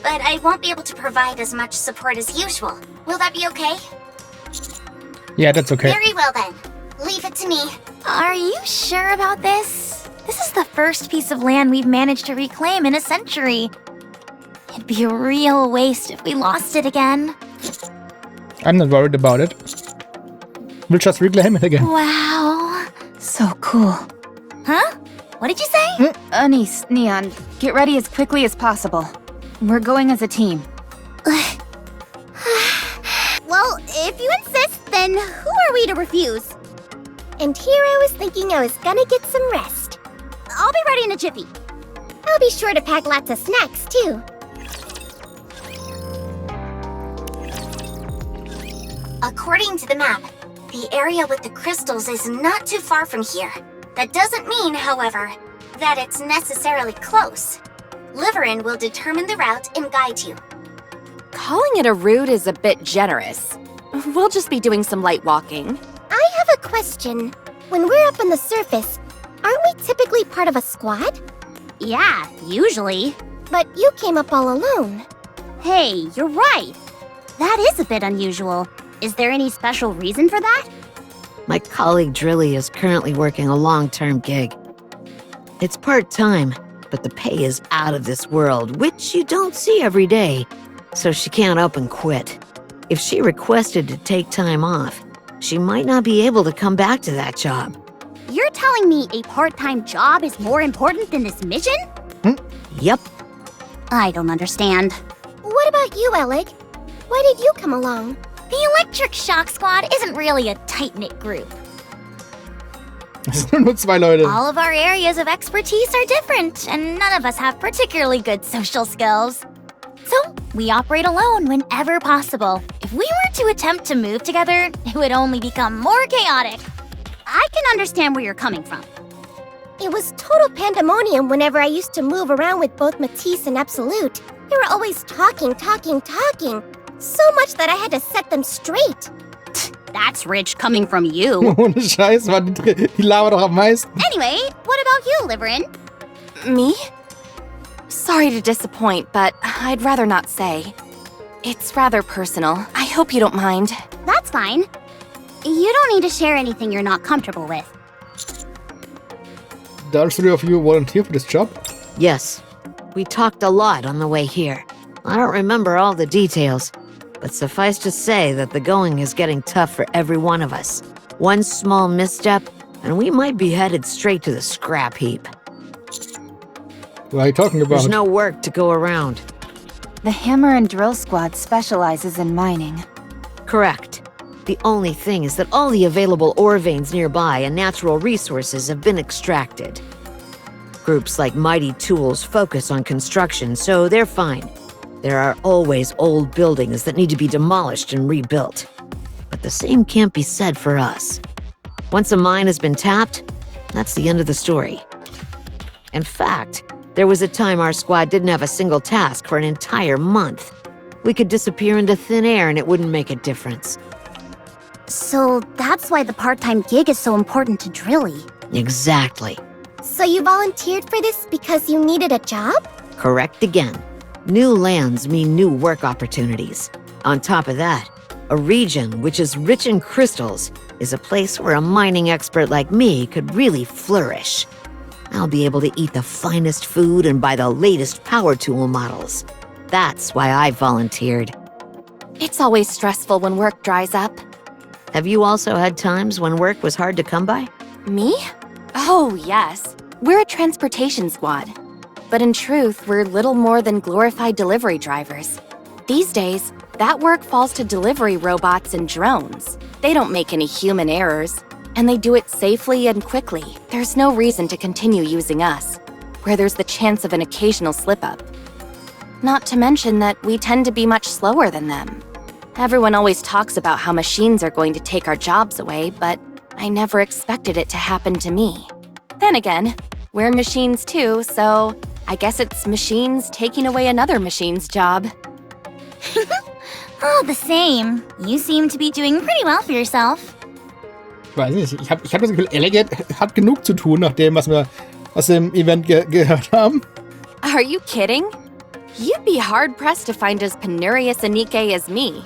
[SPEAKER 2] But I won't be able to provide as much support as usual. Will that be okay?
[SPEAKER 1] Yeah, that's okay.
[SPEAKER 2] Very well then. Leave it to me.
[SPEAKER 6] Are you sure about this? This is the first piece of land we've managed to reclaim in a century. It'd be a real waste if we lost it again.
[SPEAKER 1] I'm not worried about it. We'll just reclaim it again.
[SPEAKER 6] Wow.
[SPEAKER 4] So cool.
[SPEAKER 6] Huh? What did you say?
[SPEAKER 4] Anise, Neon, get ready as quickly as possible. We're going as a team.
[SPEAKER 3] Well, if you insist, then who are we to refuse?
[SPEAKER 10] And here I was thinking I was gonna get some rest.
[SPEAKER 3] I'll be ready in a jiffy.
[SPEAKER 10] I'll be sure to pack lots of snacks, too.
[SPEAKER 2] According to the map, the area with the crystals is not too far from here. That doesn't mean, however, that it's necessarily close. Liverin will determine the route and guide you.
[SPEAKER 9] Calling it a route is a bit generous. We'll just be doing some light walking.
[SPEAKER 10] I have a question. When we're up on the surface, aren't we typically part of a squad?
[SPEAKER 3] Yeah, usually.
[SPEAKER 10] But you came up all alone.
[SPEAKER 3] Hey, you're right. That is a bit unusual. Is there any special reason for that?
[SPEAKER 8] My colleague Drilly is currently working a long-term gig. It's part-time, but the pay is out of this world, which you don't see every day, so she can't up and quit. If she requested to take time off, she might not be able to come back to that job.
[SPEAKER 3] You're telling me a part-time job is more important than this mission?
[SPEAKER 8] Yep.
[SPEAKER 3] I don't understand.
[SPEAKER 10] What about you, Alec? Why did you come along?
[SPEAKER 6] The Electric Shock Squad isn't really a tight-knit group.
[SPEAKER 1] Es sind nur 2 Leute.
[SPEAKER 6] All of our areas of expertise are different, and none of us have particularly good social skills. So, we operate alone whenever possible. If we were to attempt to move together, it would only become more chaotic.
[SPEAKER 3] I can understand where you're coming from.
[SPEAKER 10] It was total pandemonium whenever I used to move around with both Matisse and Absolute. They were always talking. So much that I had to set them straight.
[SPEAKER 3] That's rich coming from you.
[SPEAKER 1] Ohne Scheiß, Mann, die labert doch am meisten.
[SPEAKER 3] Anyway, what about you, Liverin?
[SPEAKER 9] Me? Sorry to disappoint, but I'd rather not say. It's rather personal. I hope you don't mind.
[SPEAKER 3] That's fine. You don't need to share anything you're not comfortable with.
[SPEAKER 1] Did all 3 of you volunteer for this job?
[SPEAKER 8] Yes. We talked a lot on the way here. I don't remember all the details, but suffice to say that the going is getting tough for every one of us. One small misstep, and we might be headed straight to the scrap heap.
[SPEAKER 1] What are you talking about?
[SPEAKER 8] There's no work to go around.
[SPEAKER 4] The Hammer and Drill Squad specializes in mining.
[SPEAKER 8] Correct. The only thing is that all the available ore veins nearby and natural resources have been extracted. Groups like Mighty Tools focus on construction, so they're fine. There are always old buildings that need to be demolished and rebuilt. But the same can't be said for us. Once a mine has been tapped, that's the end of the story. In fact, there was a time our squad didn't have a single task for an entire month. We could disappear into thin air and it wouldn't make a difference.
[SPEAKER 3] So that's why the part-time gig is so important to Drilly.
[SPEAKER 8] Exactly.
[SPEAKER 10] So you volunteered for this because you needed a job?
[SPEAKER 8] Correct again. New lands mean new work opportunities. On top of that, a region which is rich in crystals is a place where a mining expert like me could really flourish. I'll be able to eat the finest food and buy the latest power tool models. That's why I volunteered.
[SPEAKER 9] It's always stressful when work dries up.
[SPEAKER 8] Have you also had times when work was hard to come by?
[SPEAKER 9] Me? Oh, yes. We're a transportation squad. But in truth, we're little more than glorified delivery drivers. These days, that work falls to delivery robots and drones. They don't make any human errors, and they do it safely and quickly. There's no reason to continue using us, where there's the chance of an occasional slip-up. Not to mention that we tend to be much slower than them. Everyone always talks about how machines are going to take our jobs away, but I never expected it to happen to me. Then again, we're machines too, so I guess it's machines taking away another machine's job.
[SPEAKER 6] All the same, you seem to be doing pretty well for yourself.
[SPEAKER 1] Ich weiß nicht, ich hab das Gefühl, Alec hat genug zu tun, nach dem, was wir aus dem Event gehört haben.
[SPEAKER 9] Are you kidding? You'd be hard-pressed to find as penurious a Nikke as me.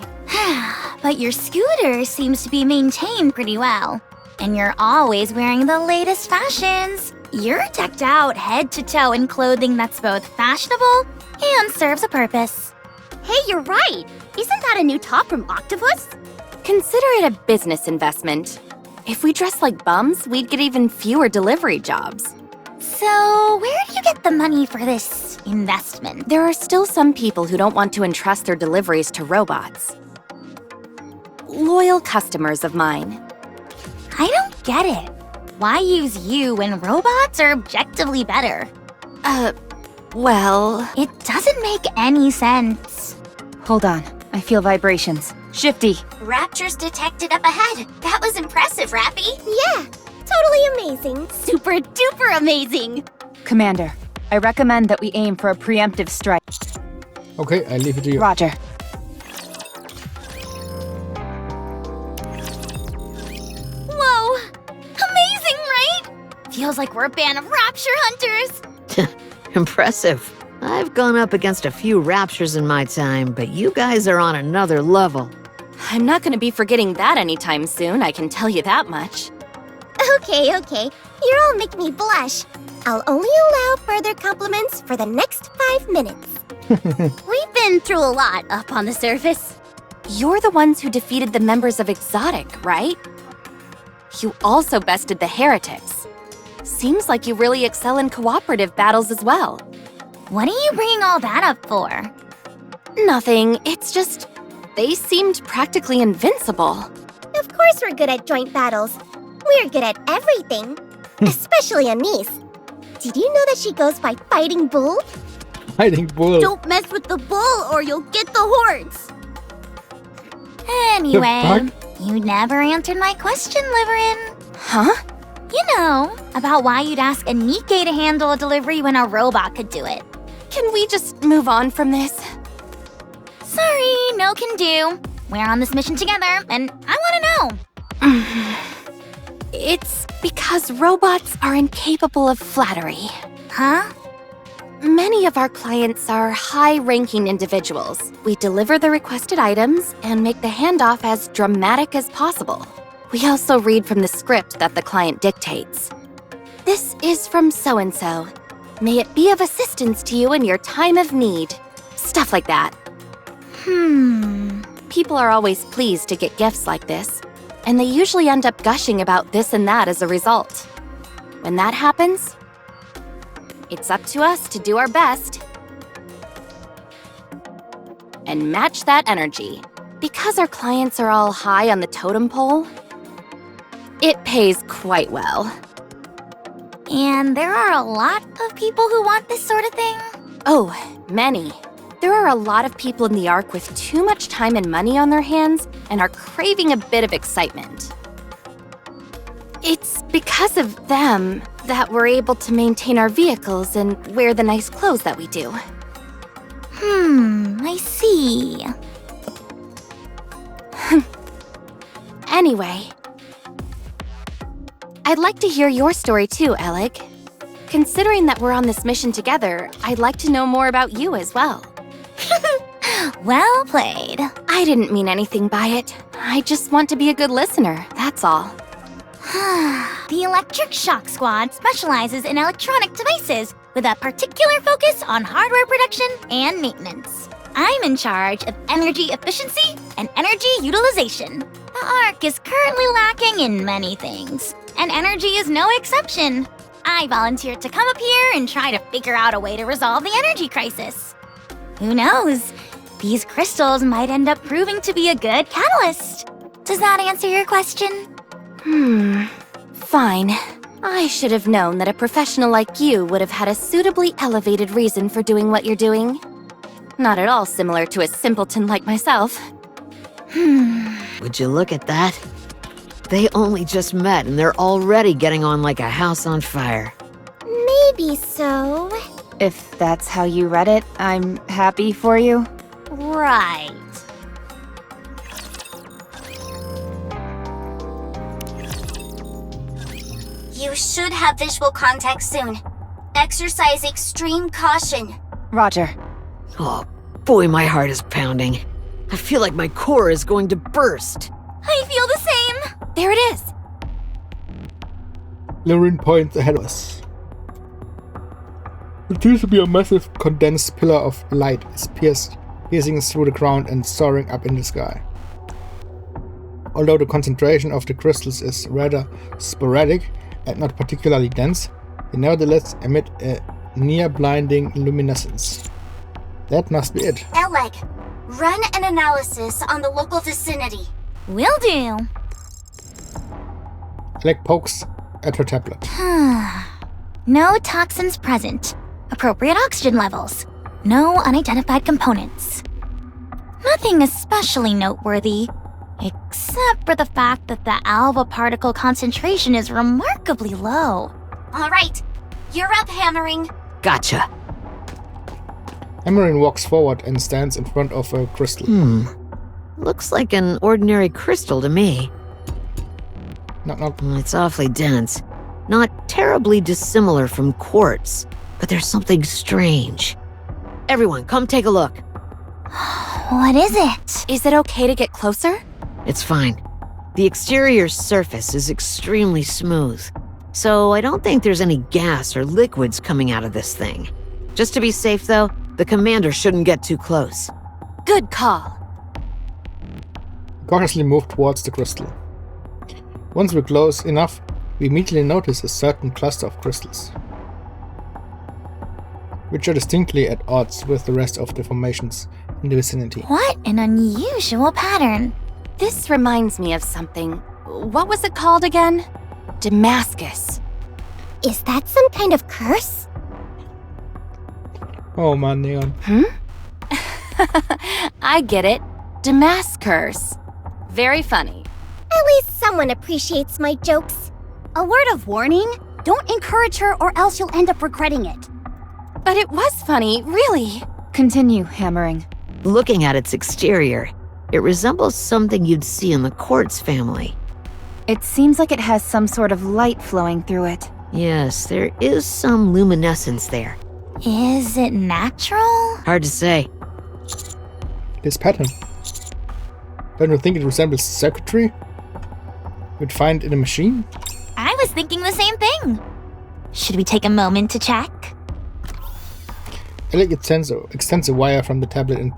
[SPEAKER 6] But your scooter seems to be maintained pretty well. And you're always wearing the latest fashions. You're decked out head to toe in clothing that's both fashionable and serves a purpose.
[SPEAKER 3] Hey, you're right! Isn't that a new top from Octopus?
[SPEAKER 9] Consider it a business investment. If we dress like bums, we'd get even fewer delivery jobs.
[SPEAKER 6] So, where do you get the money for this investment?
[SPEAKER 9] There are still some people who don't want to entrust their deliveries to robots. Loyal customers of mine.
[SPEAKER 6] I don't get it. Why use you when robots are objectively better?
[SPEAKER 9] Well...
[SPEAKER 6] It doesn't make any sense.
[SPEAKER 4] Hold on. I feel vibrations. Shifty.
[SPEAKER 2] Raptures detected up ahead. That was impressive, Rappy.
[SPEAKER 10] Yeah, totally amazing.
[SPEAKER 3] Super duper amazing!
[SPEAKER 4] Commander, I recommend that we aim for a preemptive strike.
[SPEAKER 1] Okay, I leave it to you.
[SPEAKER 4] Roger.
[SPEAKER 6] Whoa! Amazing, right? Feels like we're a band of rapture hunters.
[SPEAKER 8] Impressive. I've gone up against a few raptures in my time, but you guys are on another level.
[SPEAKER 9] I'm not gonna be forgetting that anytime soon, I can tell you that much.
[SPEAKER 10] Okay. You're all making me blush. I'll only allow further compliments for the next 5 minutes.
[SPEAKER 3] We've been through a lot up on the surface.
[SPEAKER 9] You're the ones who defeated the members of Exotic, right? You also bested the heretics. Seems like you really excel in cooperative battles as well.
[SPEAKER 6] What are you bringing all that up for?
[SPEAKER 9] Nothing, it's just... they seemed practically invincible.
[SPEAKER 10] Of course we're good at joint battles. We're good at everything. Especially Anise. Did you know that she goes by Fighting Bull?
[SPEAKER 1] Fighting bull.
[SPEAKER 3] Don't mess with the bull or you'll get the horns!
[SPEAKER 6] Anyway,
[SPEAKER 1] fuck?
[SPEAKER 6] you never answered my question, Liverin.
[SPEAKER 9] Huh?
[SPEAKER 6] You know, about why you'd ask a Nikke to handle a delivery when a robot could do it.
[SPEAKER 9] Can we just move on from this?
[SPEAKER 6] Sorry, no can do. We're on this mission together, and I want to know.
[SPEAKER 9] It's because robots are incapable of flattery.
[SPEAKER 6] Huh?
[SPEAKER 9] Many of our clients are high-ranking individuals. We deliver the requested items and make the handoff as dramatic as possible. We also read from the script that the client dictates. This is from so-and-so. May it be of assistance to you in your time of need. Stuff like that. People are always pleased to get gifts like this, and they usually end up gushing about this and that as a result. When that happens, it's up to us to do our best and match that energy. Because our clients are all high on the totem pole, it pays quite well.
[SPEAKER 6] And there are a lot of people who want this sort of thing?
[SPEAKER 9] Oh, many. There are a lot of people in the Ark with too much time and money on their hands and are craving a bit of excitement. It's because of them that we're able to maintain our vehicles and wear the nice clothes that we do.
[SPEAKER 6] I see.
[SPEAKER 9] Anyway, I'd like to hear your story too, Alec. Considering that we're on this mission together, I'd like to know more about you as well.
[SPEAKER 6] Well played.
[SPEAKER 9] I didn't mean anything by it. I just want to be a good listener, that's all.
[SPEAKER 6] The Electric Shock Squad specializes in electronic devices with a particular focus on hardware production and maintenance. I'm in charge of energy efficiency and energy utilization. The Ark is currently lacking in many things, and energy is no exception. I volunteered to come up here and try to figure out a way to resolve the energy crisis. Who knows? These crystals might end up proving to be a good catalyst. Does that answer your question?
[SPEAKER 9] Fine. I should have known that a professional like you would have had a suitably elevated reason for doing what you're doing. Not at all similar to a simpleton like myself.
[SPEAKER 8] Would you look at that? They only just met and they're already getting on like a house on fire.
[SPEAKER 10] Maybe so.
[SPEAKER 4] If that's how you read it, I'm happy for you.
[SPEAKER 6] Right.
[SPEAKER 2] You should have visual contact soon. Exercise extreme caution.
[SPEAKER 4] Roger.
[SPEAKER 8] Oh, boy, my heart is pounding. I feel like my core is going to burst.
[SPEAKER 6] I feel the same.
[SPEAKER 9] There it is.
[SPEAKER 1] Liverin points ahead of us. It appears to be a massive condensed pillar of light is piercing through the ground and soaring up in the sky. Although the concentration of the crystals is rather sporadic and not particularly dense, they nevertheless emit a near-blinding luminescence. That must be it.
[SPEAKER 2] Alec, run an analysis on the local vicinity.
[SPEAKER 6] Will do.
[SPEAKER 1] Alec pokes at her tablet.
[SPEAKER 6] No toxins present. Appropriate oxygen levels. No unidentified components. Nothing especially noteworthy, except for the fact that the alpha particle concentration is remarkably low.
[SPEAKER 2] All right, you're up, Hammering.
[SPEAKER 5] Gotcha.
[SPEAKER 1] Hammering walks forward and stands in front of a crystal.
[SPEAKER 8] Looks like an ordinary crystal to me.
[SPEAKER 1] Knock, knock.
[SPEAKER 8] It's awfully dense. Not terribly dissimilar from quartz, but there's something strange. Everyone, come take a look.
[SPEAKER 6] What is it?
[SPEAKER 9] Is it okay to get closer?
[SPEAKER 8] It's fine. The exterior surface is extremely smooth, so I don't think there's any gas or liquids coming out of this thing. Just to be safe, though, the commander shouldn't get too close.
[SPEAKER 9] Good call.
[SPEAKER 1] Cautiously move towards the crystal. Once we're close enough, we immediately notice a certain cluster of crystals, which are distinctly at odds with the rest of the formations in the vicinity.
[SPEAKER 6] What an unusual pattern.
[SPEAKER 9] This reminds me of something. What was it called again? Damascus.
[SPEAKER 10] Is that some kind of curse?
[SPEAKER 1] Oh man, Neon.
[SPEAKER 9] I get it. Damascus. Very funny.
[SPEAKER 10] At least someone appreciates my jokes.
[SPEAKER 3] A word of warning? Don't encourage her or else you'll end up regretting it.
[SPEAKER 9] But it was funny, really.
[SPEAKER 4] Continue, Hammering.
[SPEAKER 8] Looking at its exterior, it resembles something you'd see in the quartz family.
[SPEAKER 4] It seems like it has some sort of light flowing through it.
[SPEAKER 8] Yes, there is some luminescence there.
[SPEAKER 6] Is it natural?
[SPEAKER 8] Hard to say.
[SPEAKER 1] This pattern. Don't you think it resembles circuitry you'd find in a machine?
[SPEAKER 6] I was thinking the same thing. Should we take a moment to check?
[SPEAKER 1] Alec extends a wire from the tablet and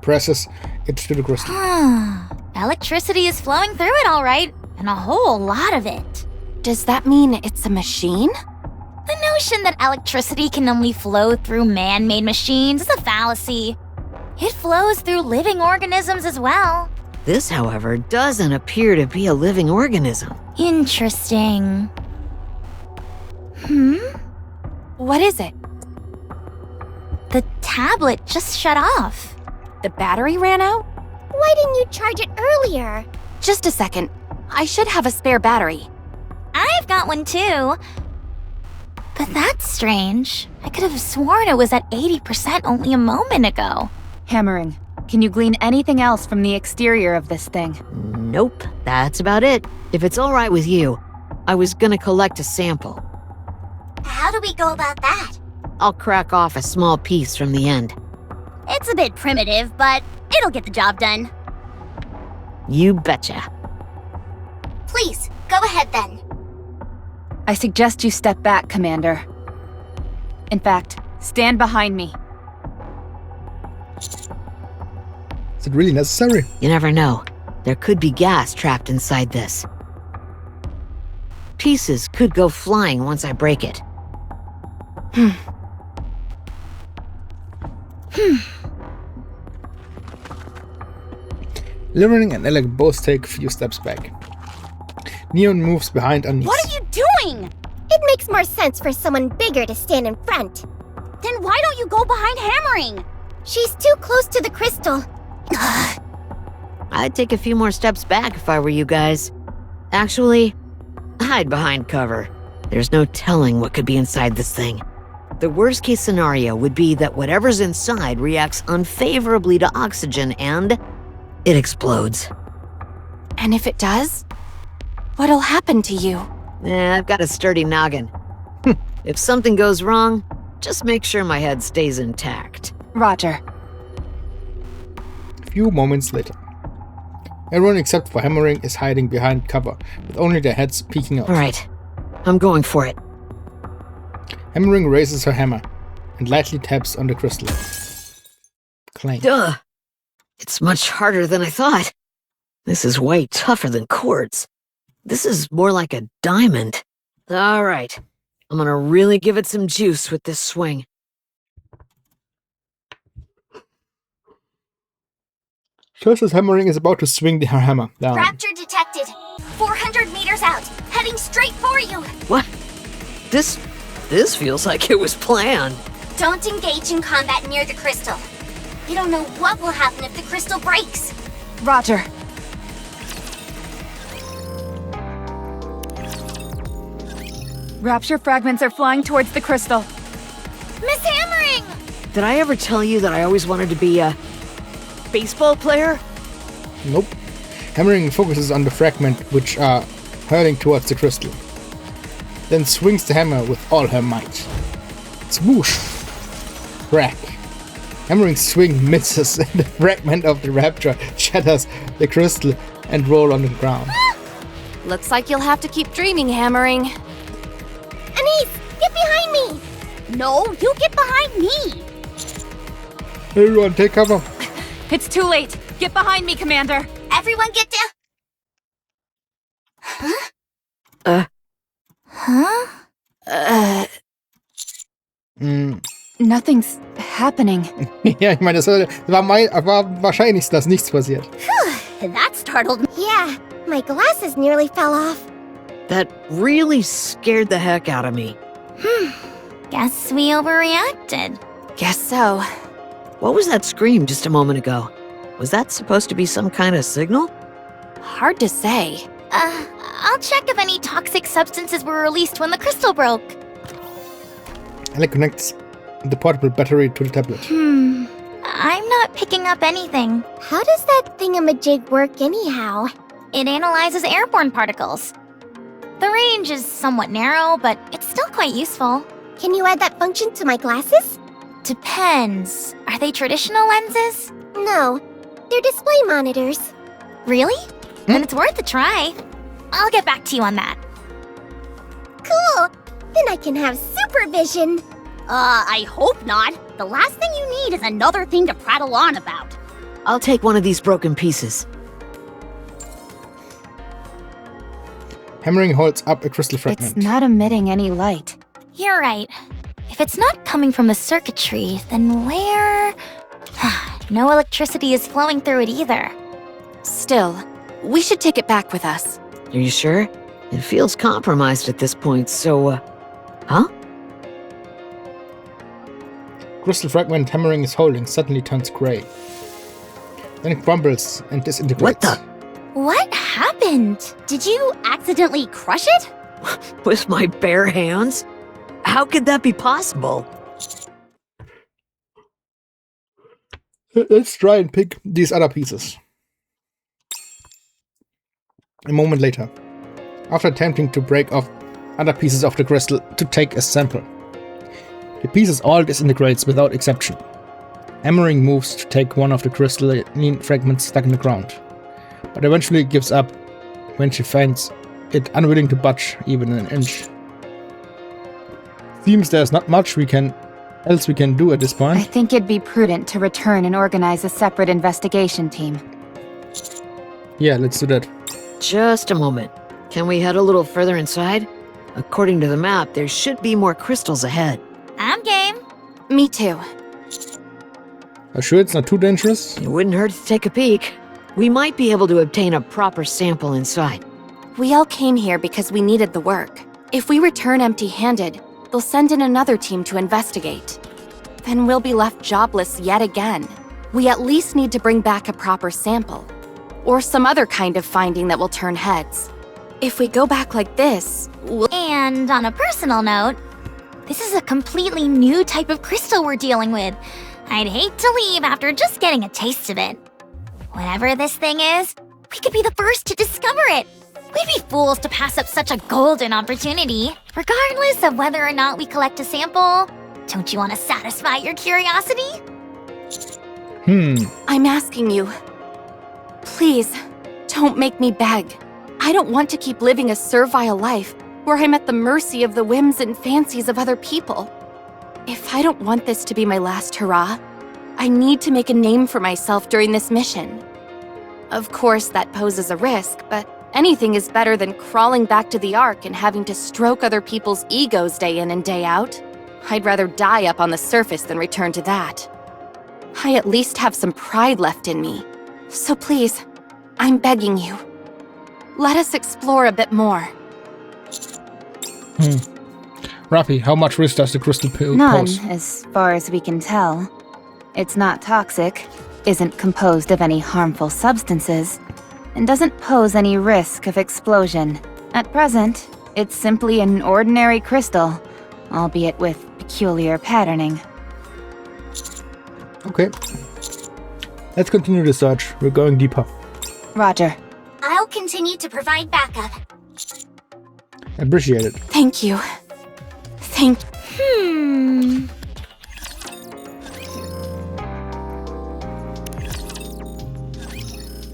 [SPEAKER 1] presses it to the crystal.
[SPEAKER 6] Electricity is flowing through it all right, and a whole lot of it.
[SPEAKER 9] Does that mean it's a machine?
[SPEAKER 6] The notion that electricity can only flow through man-made machines is a fallacy. It flows through living organisms as well.
[SPEAKER 8] This, however, doesn't appear to be a living organism.
[SPEAKER 6] Interesting.
[SPEAKER 9] What is it?
[SPEAKER 6] The tablet just shut off.
[SPEAKER 9] The battery ran out?
[SPEAKER 10] Why didn't you charge it earlier?
[SPEAKER 9] Just a second. I should have a spare battery.
[SPEAKER 6] I've got one too. But that's strange. I could have sworn it was at 80% only a moment ago.
[SPEAKER 4] Hammering. Can you glean anything else from the exterior of this thing?
[SPEAKER 8] Nope, that's about it. If it's all right with you, I was gonna collect a sample.
[SPEAKER 2] How do we go about that?
[SPEAKER 8] I'll crack off a small piece from the end.
[SPEAKER 3] It's a bit primitive, but it'll get the job done.
[SPEAKER 8] You betcha.
[SPEAKER 2] Please, go ahead then.
[SPEAKER 4] I suggest you step back, Commander. In fact, stand behind me.
[SPEAKER 1] Is it really necessary?
[SPEAKER 8] You never know. There could be gas trapped inside this. Pieces could go flying once I break it.
[SPEAKER 1] Littering and Alec both take a few steps back. Neon moves behind Anise.
[SPEAKER 3] What are you doing?
[SPEAKER 10] It makes more sense for someone bigger to stand in front.
[SPEAKER 3] Then why don't you go behind Hammering?
[SPEAKER 10] She's too close to the crystal.
[SPEAKER 8] I'd take a few more steps back if I were you guys. Actually, hide behind cover. There's no telling what could be inside this thing. The worst case scenario would be that whatever's inside reacts unfavorably to oxygen and it explodes.
[SPEAKER 9] And if it does? What'll happen to you?
[SPEAKER 8] I've got a sturdy noggin. If something goes wrong, just make sure my head stays intact.
[SPEAKER 4] Roger.
[SPEAKER 1] A few moments later. Everyone except for Hammering is hiding behind cover, with only their heads peeking out.
[SPEAKER 8] All right, I'm going for it.
[SPEAKER 1] Hammering raises her hammer and lightly taps on the crystal. Clang.
[SPEAKER 8] Duh! It's much harder than I thought. This is way tougher than quartz. This is more like a diamond. All right, I'm gonna really give it some juice with this swing.
[SPEAKER 1] Just as Hammering is about to swing her hammer down.
[SPEAKER 2] Rapture detected. 400 meters out. Heading straight for for you!
[SPEAKER 8] What? This feels like it was planned.
[SPEAKER 2] Don't engage in combat near the crystal. You don't know what will happen if the crystal breaks.
[SPEAKER 4] Roger. Rapture fragments are flying towards the crystal.
[SPEAKER 6] Miss Hammering!
[SPEAKER 8] Did I ever tell you that I always wanted to be a baseball player?
[SPEAKER 1] Nope. Hammering focuses on the fragment which are hurling towards the crystal. Then swings the hammer with all her might. Swoosh! Crack. Hammering's swing misses and the fragment of the rapture shatters the crystal and roll on the ground.
[SPEAKER 9] Looks like you'll have to keep dreaming, Hammering.
[SPEAKER 10] Anise, get behind me!
[SPEAKER 3] No, you get behind me!
[SPEAKER 1] Everyone, take cover.
[SPEAKER 4] It's too late. Get behind me, Commander.
[SPEAKER 2] Everyone get down!
[SPEAKER 4] Nothing's happening.
[SPEAKER 1] Ja, ich meine, das war wahrscheinlich, dass nichts passiert.
[SPEAKER 3] That startled me.
[SPEAKER 10] Yeah, my glasses nearly fell off.
[SPEAKER 8] That really scared the heck out of me.
[SPEAKER 6] Guess we overreacted.
[SPEAKER 9] Guess so.
[SPEAKER 8] What was that scream just a moment ago? Was that supposed to be some kind of signal?
[SPEAKER 9] Hard to say.
[SPEAKER 6] I'll check if any toxic substances were released when the crystal broke.
[SPEAKER 1] Alec connects the portable battery to the tablet.
[SPEAKER 6] I'm not picking up anything.
[SPEAKER 10] How does that thingamajig work anyhow?
[SPEAKER 6] It analyzes airborne particles. The range is somewhat narrow, but it's still quite useful.
[SPEAKER 10] Can you add that function to my glasses?
[SPEAKER 6] Depends. Are they traditional lenses?
[SPEAKER 10] No, they're display monitors.
[SPEAKER 6] Really? Then it's worth a try. I'll get back to you on that.
[SPEAKER 10] Cool! Then I can have supervision.
[SPEAKER 3] I hope not. The last thing you need is another thing to prattle on about.
[SPEAKER 8] I'll take one of these broken pieces.
[SPEAKER 1] Hammering holds up a crystal fragment.
[SPEAKER 4] It's not emitting any light.
[SPEAKER 6] You're right. If it's not coming from the circuitry, then where? No electricity is flowing through it either.
[SPEAKER 9] Still, we should take it back with us.
[SPEAKER 8] Are you sure? It feels compromised at this point, so, huh?
[SPEAKER 1] Crystal fragment Hammering is holding suddenly turns gray. Then it crumbles and disintegrates.
[SPEAKER 8] What the?
[SPEAKER 6] What happened?
[SPEAKER 3] Did you accidentally crush it?
[SPEAKER 8] With my bare hands? How could that be possible?
[SPEAKER 1] Let's try and pick these other pieces. A moment later, after attempting to break off other pieces of the crystal to take a sample, the pieces all disintegrates without exception. Hammering moves to take one of the crystalline fragments stuck in the ground, but eventually gives up when she finds it unwilling to budge even an inch. Seems there's not much else we can do at this
[SPEAKER 4] I
[SPEAKER 1] point.
[SPEAKER 4] think it'd be prudent to return and organize a separate investigation team.
[SPEAKER 1] Yeah, let's do that.
[SPEAKER 8] Just a moment. Can we head a little further inside? According to the map, there should be more crystals ahead.
[SPEAKER 6] I'm game.
[SPEAKER 9] Me too.
[SPEAKER 1] Are you sure it's not too dangerous?
[SPEAKER 8] It wouldn't hurt to take a peek. We might be able to obtain a proper sample inside.
[SPEAKER 9] We all came here because we needed the work. If we return empty-handed, they'll send in another team to investigate. Then we'll be left jobless yet again. We at least need to bring back a proper sample. Or some other kind of finding that will turn heads. If we go back like this, we'll—
[SPEAKER 6] And on a personal note, this is a completely new type of crystal we're dealing with. I'd hate to leave after just getting a taste of it. Whatever this thing is, we could be the first to discover it. We'd be fools to pass up such a golden opportunity. Regardless of whether or not we collect a sample, don't you want to satisfy your curiosity?
[SPEAKER 9] I'm asking you. Please, don't make me beg. I don't want to keep living a servile life where I'm at the mercy of the whims and fancies of other people. If I don't want this to be my last hurrah, I need to make a name for myself during this mission. Of course, that poses a risk, but anything is better than crawling back to the Ark and having to stroke other people's egos day in and day out. I'd rather die up on the surface than return to that. I at least have some pride left in me. So please, I'm begging you. Let us explore a bit more.
[SPEAKER 1] Rafi, how much risk does the crystal
[SPEAKER 4] None,
[SPEAKER 1] pose?
[SPEAKER 4] as far as we can tell. It's not toxic, isn't composed of any harmful substances, and doesn't pose any risk of explosion. At present, it's simply an ordinary crystal, albeit with peculiar patterning.
[SPEAKER 1] Okay. Let's continue the search. We're going deeper.
[SPEAKER 4] Roger.
[SPEAKER 2] I'll continue to provide backup.
[SPEAKER 1] Appreciate it.
[SPEAKER 9] Thank you. Thank.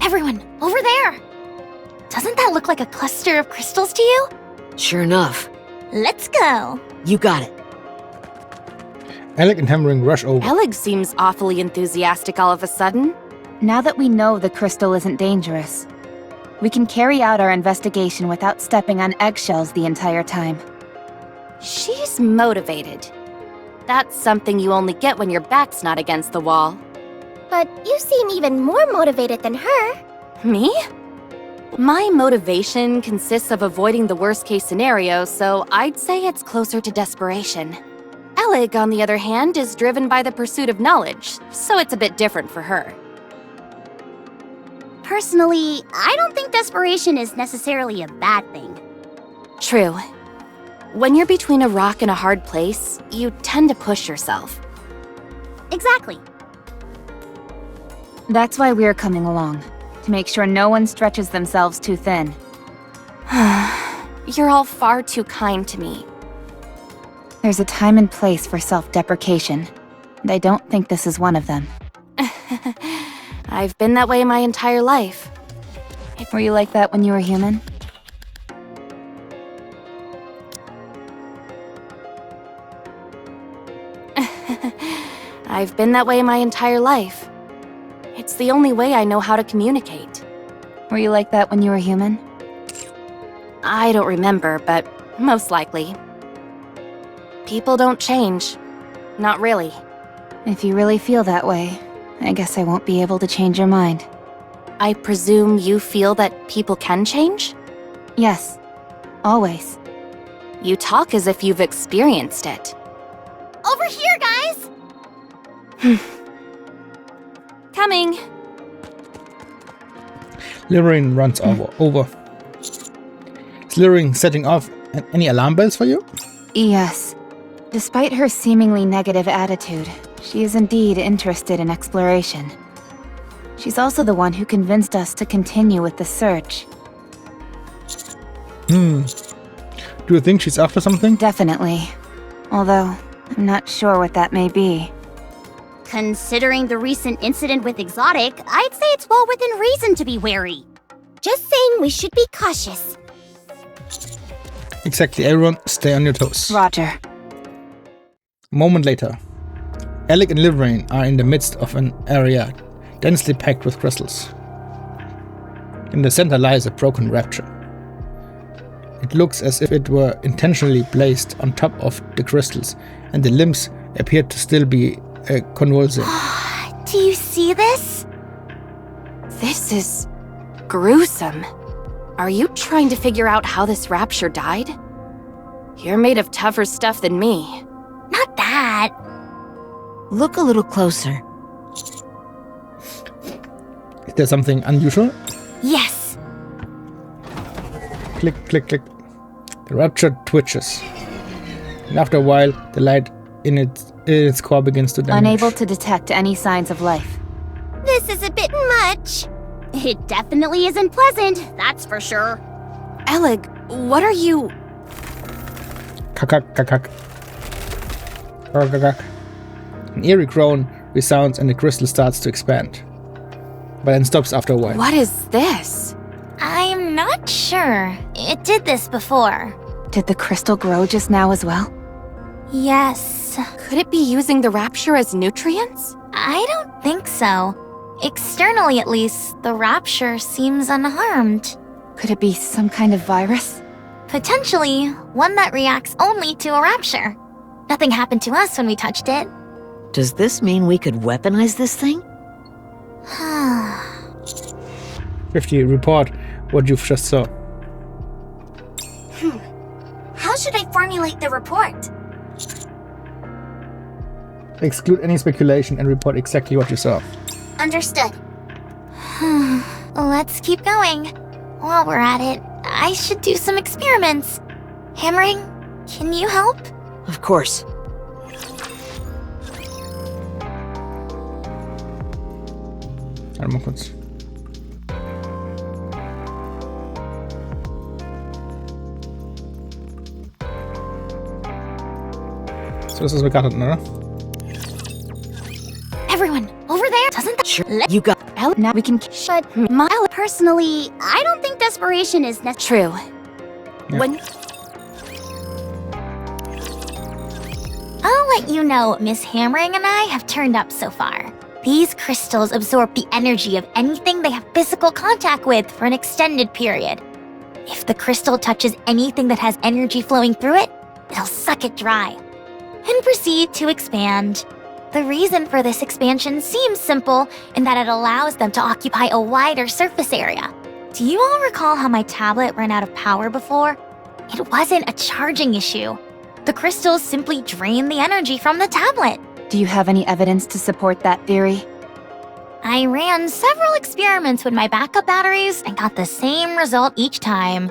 [SPEAKER 6] Everyone, over there! Doesn't that look like a cluster of crystals to you?
[SPEAKER 8] Sure enough.
[SPEAKER 6] Let's go!
[SPEAKER 8] You got it.
[SPEAKER 1] Alec and Hammering rush over.
[SPEAKER 9] Alec seems awfully enthusiastic all of a sudden.
[SPEAKER 4] Now that we know the crystal isn't dangerous, we can carry out our investigation without stepping on eggshells the entire time.
[SPEAKER 9] She's motivated. That's something you only get when your back's not against the wall.
[SPEAKER 10] But you seem even more motivated than her.
[SPEAKER 9] Me? My motivation consists of avoiding the worst-case scenario, so I'd say it's closer to desperation. Alec, on the other hand, is driven by the pursuit of knowledge, so it's a bit different for her.
[SPEAKER 3] Personally, I don't think desperation is necessarily a bad thing.
[SPEAKER 9] True. When you're between a rock and a hard place, you tend to push yourself.
[SPEAKER 3] Exactly.
[SPEAKER 4] That's why we're coming along, to make sure no one stretches themselves too thin.
[SPEAKER 9] You're all far too kind to me.
[SPEAKER 4] There's a time and place for self-deprecation, and I don't think this is one of them.
[SPEAKER 9] I've been that way my entire life.
[SPEAKER 4] Were you like that when you were human?
[SPEAKER 9] I've been that way my entire life. It's the only way I know how to communicate.
[SPEAKER 4] Were you like that when you were human?
[SPEAKER 9] I don't remember, but most likely. People don't change. Not really.
[SPEAKER 4] If you really feel that way, I guess I won't be able to change your mind.
[SPEAKER 9] I presume you feel that people can change?
[SPEAKER 4] Yes. Always.
[SPEAKER 9] You talk as if you've experienced it.
[SPEAKER 6] Over here, guys!
[SPEAKER 9] Coming.
[SPEAKER 1] Lyrin runs over. Is Lyrin setting off any alarm bells for you?
[SPEAKER 4] Yes. Despite her seemingly negative attitude, she is indeed interested in exploration. She's also the one who convinced us to continue with the search.
[SPEAKER 1] Do you think she's after something?
[SPEAKER 4] Definitely. Although, I'm not sure what that may be.
[SPEAKER 3] Considering the recent incident with Exotic, I'd say it's well within reason to be wary.
[SPEAKER 10] Just saying we should be cautious.
[SPEAKER 1] Exactly, everyone stay on your toes.
[SPEAKER 4] Roger.
[SPEAKER 1] A moment later, Alec and Lyrin are in the midst of an area densely packed with crystals. In the center lies a broken rapture. It looks as if it were intentionally placed on top of the crystals, and the limbs appear to still be convulsing.
[SPEAKER 6] Do you see this?
[SPEAKER 9] This is gruesome. Are you trying to figure out how this rapture died? You're made of tougher stuff than me.
[SPEAKER 6] Not that.
[SPEAKER 8] Look a little closer.
[SPEAKER 1] Is there something unusual?
[SPEAKER 6] Yes.
[SPEAKER 1] Click, click, click. The rapture twitches. And after a while, the light in its core begins to diminish.
[SPEAKER 4] Unable to detect any signs of life.
[SPEAKER 10] This is a bit much.
[SPEAKER 3] It definitely isn't pleasant, that's for sure.
[SPEAKER 9] Alec, what are you...
[SPEAKER 1] Kakak, kakak. Kakak, kakak. An eerie groan resounds and the crystal starts to expand. But then stops after a while.
[SPEAKER 9] What is this?
[SPEAKER 6] I'm not sure. It did this before.
[SPEAKER 4] Did the crystal grow just now as well?
[SPEAKER 6] Yes.
[SPEAKER 9] Could it be using the rapture as nutrients?
[SPEAKER 6] I don't think so. Externally, at least, the rapture seems unharmed.
[SPEAKER 4] Could it be some kind of virus?
[SPEAKER 6] Potentially, one that reacts only to a rapture. Nothing happened to us when we touched it.
[SPEAKER 8] Does this mean we could weaponize this thing?
[SPEAKER 1] 50, report what you've just saw.
[SPEAKER 2] How should I report.
[SPEAKER 1] Exclude any speculation and report exactly what you saw.
[SPEAKER 2] Understood.
[SPEAKER 6] Let's keep going. While we're at it, I should do some experiments. Hammering, can you help?
[SPEAKER 8] Of course.
[SPEAKER 1] Warte mal kurz. So ist das gerade, oder?
[SPEAKER 6] Everyone, over there, doesn't that
[SPEAKER 8] Sure, you got.
[SPEAKER 4] Now we can.
[SPEAKER 3] But personally, I don't think desperation is necessary.
[SPEAKER 9] True.
[SPEAKER 1] Yeah.
[SPEAKER 9] When
[SPEAKER 6] I'll let you know Miss Hammering and I have turned up so far. These crystals absorb the energy of anything they have physical contact with for an extended period. If the crystal touches anything that has energy flowing through it, it'll suck it dry and proceed to expand. The reason for this expansion seems simple in that it allows them to occupy a wider surface area. Do you all recall how my tablet ran out of power before? It wasn't a charging issue. The crystals simply drain the energy from the tablet.
[SPEAKER 4] Do you have any evidence to support that theory?
[SPEAKER 6] I ran several experiments with my backup batteries and got the same result each time.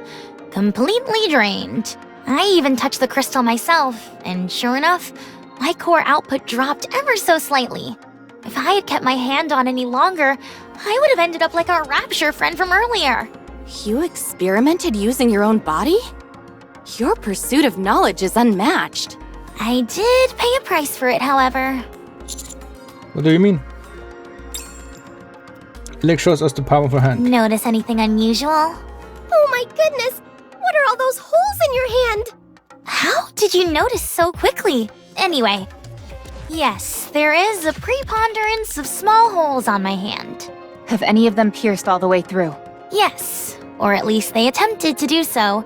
[SPEAKER 6] Completely drained. I even touched the crystal myself, and sure enough, my core output dropped ever so slightly. If I had kept my hand on any longer, I would have ended up like our Rapture friend from earlier.
[SPEAKER 9] you experimented using your own body? Your pursuit of knowledge is unmatched.
[SPEAKER 6] I did pay a price for it, however.
[SPEAKER 1] What do you mean? Leg shows us the palm of her hand.
[SPEAKER 6] Notice anything unusual?
[SPEAKER 10] Oh my goodness! What are all those holes in your hand?
[SPEAKER 6] How did you notice so quickly? Anyway, yes, there is a preponderance of small holes on my hand.
[SPEAKER 4] Have any of them pierced all the way through?
[SPEAKER 6] Yes, or at least they attempted to do so.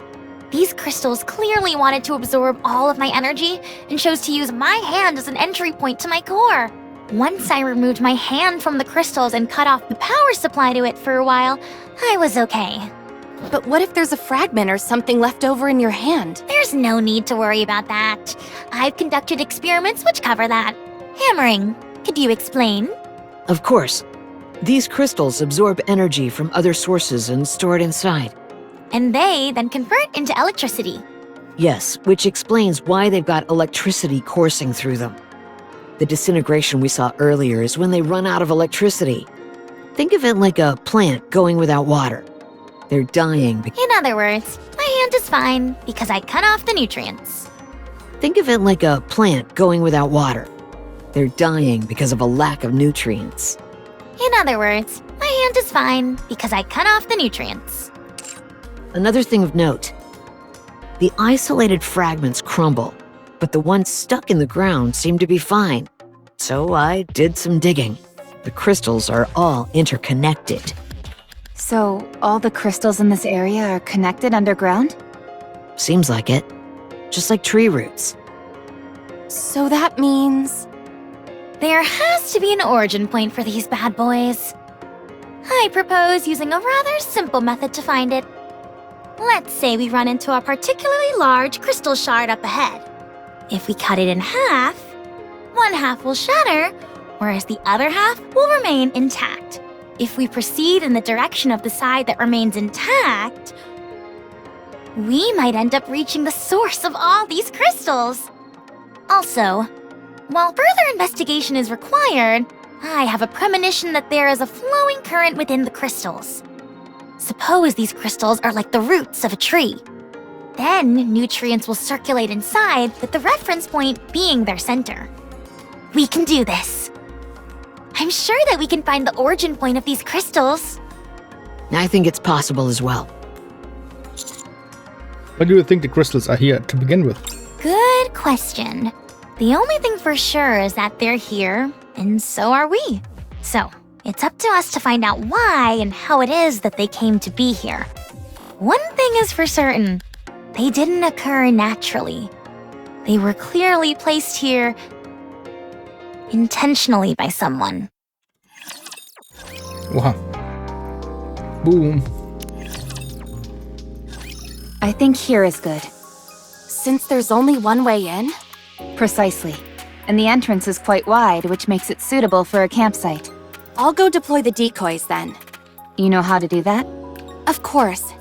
[SPEAKER 6] These crystals clearly wanted to absorb all of my energy and chose to use my hand as an entry point to my core. Once I removed my hand from the crystals and cut off the power supply to it for a while, I was okay.
[SPEAKER 9] But what if there's a fragment or something left over in your hand?
[SPEAKER 6] There's no need to worry about that. I've conducted experiments which cover that. Hammering, could you explain?
[SPEAKER 8] Of course. These crystals absorb energy from other sources and store it inside.
[SPEAKER 6] And they then convert into electricity.
[SPEAKER 8] Yes, which explains why they've got electricity coursing through them. The disintegration we saw earlier is when they run out of electricity. Think of it like a plant going without water. They're dying.
[SPEAKER 6] In other words, my hand is fine because I cut off the nutrients.
[SPEAKER 8] Think of it like a plant going without water. They're dying because of a lack of nutrients.
[SPEAKER 6] In other words, my hand is fine because I cut off the nutrients.
[SPEAKER 8] Another thing of note, the isolated fragments crumble, but the ones stuck in the ground seem to be fine. So I did some digging. The crystals are all interconnected.
[SPEAKER 4] So, all the crystals in this area are connected underground?
[SPEAKER 8] Seems like it. Just like tree roots.
[SPEAKER 9] So that means...
[SPEAKER 6] There has to be an origin point for these bad boys. I propose using a rather simple method to find it. Let's say we run into a particularly large crystal shard up ahead. If we cut it in half, one half will shatter, whereas the other half will remain intact. If we proceed in the direction of the side that remains intact, we might end up reaching the source of all these crystals. Also, while further investigation is required, I have a premonition that there is a flowing current within the crystals. Suppose these crystals are like the roots of a tree. Then nutrients will circulate inside, with the reference point being their center. We can do this. I'm sure that we can find the origin point of these crystals.
[SPEAKER 8] I think it's possible as well.
[SPEAKER 1] Why do you think the crystals are here to begin with?
[SPEAKER 6] Good question. The only thing for sure is that they're here, and so are we. So, it's up to us to find out why and how it is that they came to be here. One thing is for certain, they didn't occur naturally. They were clearly placed here intentionally by someone.
[SPEAKER 1] Wow. Boom.
[SPEAKER 4] I think here is good.
[SPEAKER 9] Since there's only one way in?
[SPEAKER 4] Precisely. And the entrance is quite wide, which makes it suitable for a campsite.
[SPEAKER 9] I'll go deploy the decoys then.
[SPEAKER 4] You know how to do that?
[SPEAKER 9] Of course.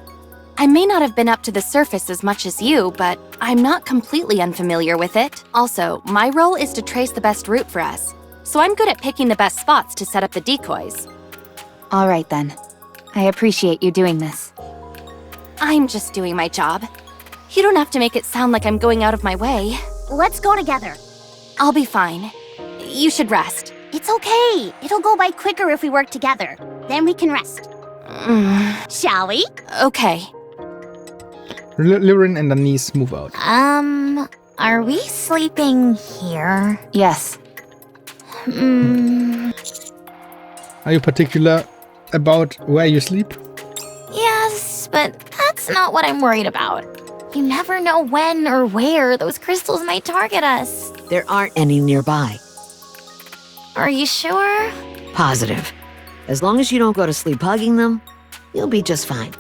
[SPEAKER 9] I may not have been up to the surface as much as you, but I'm not completely unfamiliar with it. Also, my role is to trace the best route for us, so I'm good at picking the best spots to set up the decoys.
[SPEAKER 4] All right then. I appreciate you doing this.
[SPEAKER 9] I'm just doing my job. You don't have to make it sound like I'm going out of my way.
[SPEAKER 3] Let's go together.
[SPEAKER 9] I'll be fine. You should rest.
[SPEAKER 3] It's okay. It'll go by quicker if we work together. Then we can rest. Shall we?
[SPEAKER 9] Okay.
[SPEAKER 1] Lirin and Denise move out.
[SPEAKER 6] Are we sleeping here?
[SPEAKER 4] Yes.
[SPEAKER 1] Are you particular about where you sleep?
[SPEAKER 6] Yes, but that's not what I'm worried about. You never know when or where those crystals might target us.
[SPEAKER 8] There aren't any nearby.
[SPEAKER 6] Are you sure?
[SPEAKER 8] Positive. As long as you don't go to sleep hugging them, you'll be just fine.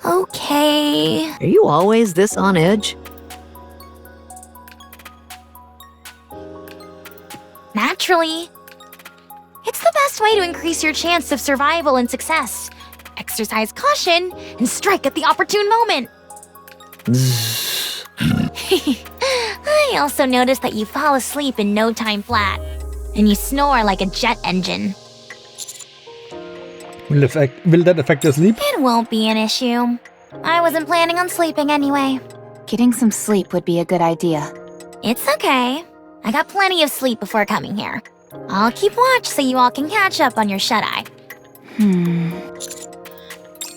[SPEAKER 6] Okay.
[SPEAKER 8] Are you always this on edge?
[SPEAKER 6] Naturally. It's the best way to increase your chance of survival and success. Exercise caution and strike at the opportune moment. I also noticed that you fall asleep in no time flat, and you snore like a jet engine.
[SPEAKER 1] Will that affect your sleep?
[SPEAKER 6] It won't be an issue. I wasn't planning on sleeping anyway.
[SPEAKER 4] Getting some sleep would be a good idea.
[SPEAKER 6] It's okay. I got plenty of sleep before coming here. I'll keep watch so you all can catch up on your shut-eye.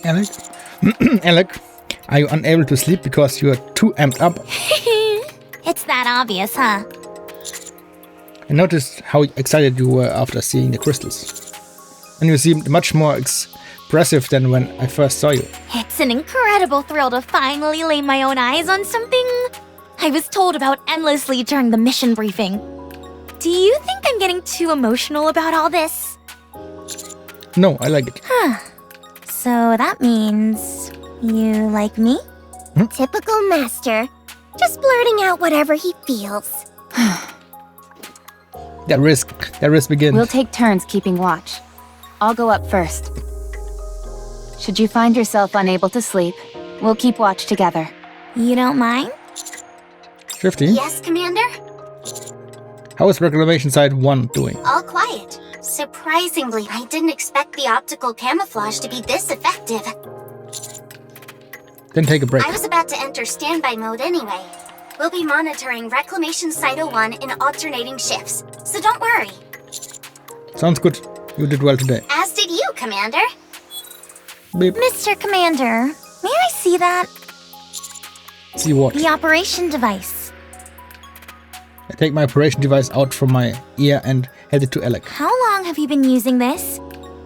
[SPEAKER 1] Alec? Alec, are you unable to sleep because you are too amped up?
[SPEAKER 6] It's that obvious, huh?
[SPEAKER 1] I noticed how excited you were after seeing the crystals. And you seemed much more expressive than when I first saw you.
[SPEAKER 6] It's an incredible thrill to finally lay my own eyes on something I was told about endlessly during the mission briefing. Do you think I'm getting too emotional about all this?
[SPEAKER 1] No, I like it.
[SPEAKER 6] So that means you like me?
[SPEAKER 10] Typical master. Just blurting out whatever he feels.
[SPEAKER 1] That risk begins.
[SPEAKER 4] We'll take turns keeping watch. I'll go up first. Should you find yourself unable to sleep, we'll keep watch together.
[SPEAKER 6] You don't mind?
[SPEAKER 1] 15?
[SPEAKER 2] Yes, Commander?
[SPEAKER 1] How is Reclamation Site 1 doing?
[SPEAKER 2] All quiet. Surprisingly, I didn't expect the optical camouflage to be this effective.
[SPEAKER 1] Then take a break.
[SPEAKER 2] I was about to enter standby mode anyway. We'll be monitoring Reclamation Site 01 in alternating shifts, so don't worry.
[SPEAKER 1] Sounds good. You did well today.
[SPEAKER 2] As did you, Commander.
[SPEAKER 1] Beep.
[SPEAKER 6] Mr. Commander, may I see that?
[SPEAKER 1] See what?
[SPEAKER 6] The operation device.
[SPEAKER 1] I take my operation device out from my ear and hand it to Alec.
[SPEAKER 6] How long have you been using this?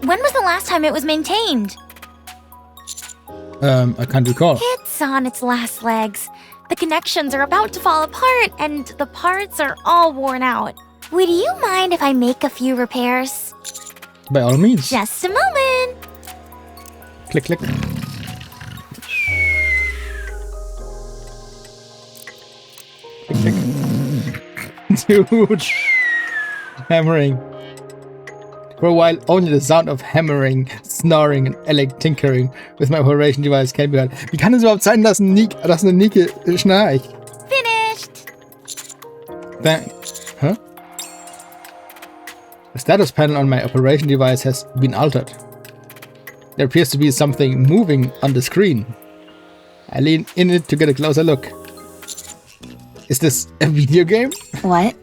[SPEAKER 6] When was the last time it was maintained?
[SPEAKER 1] I can't recall.
[SPEAKER 6] It's on its last legs. The connections are about to fall apart, and the parts are all worn out. Would you mind if I make a few repairs?
[SPEAKER 1] By all means.
[SPEAKER 6] Just a moment.
[SPEAKER 1] Click, click. Click, click. Dude. Hammering. For a while, only the sound of hammering, snoring and Alec tinkering with my operation device can be heard. Wie kann es überhaupt sein, dass eine Nikke schnarcht?
[SPEAKER 6] Finished.
[SPEAKER 1] Huh? The status panel on my operation device has been altered. There appears to be something moving on the screen. I lean in it to get a closer look. Is this a video game?
[SPEAKER 4] What?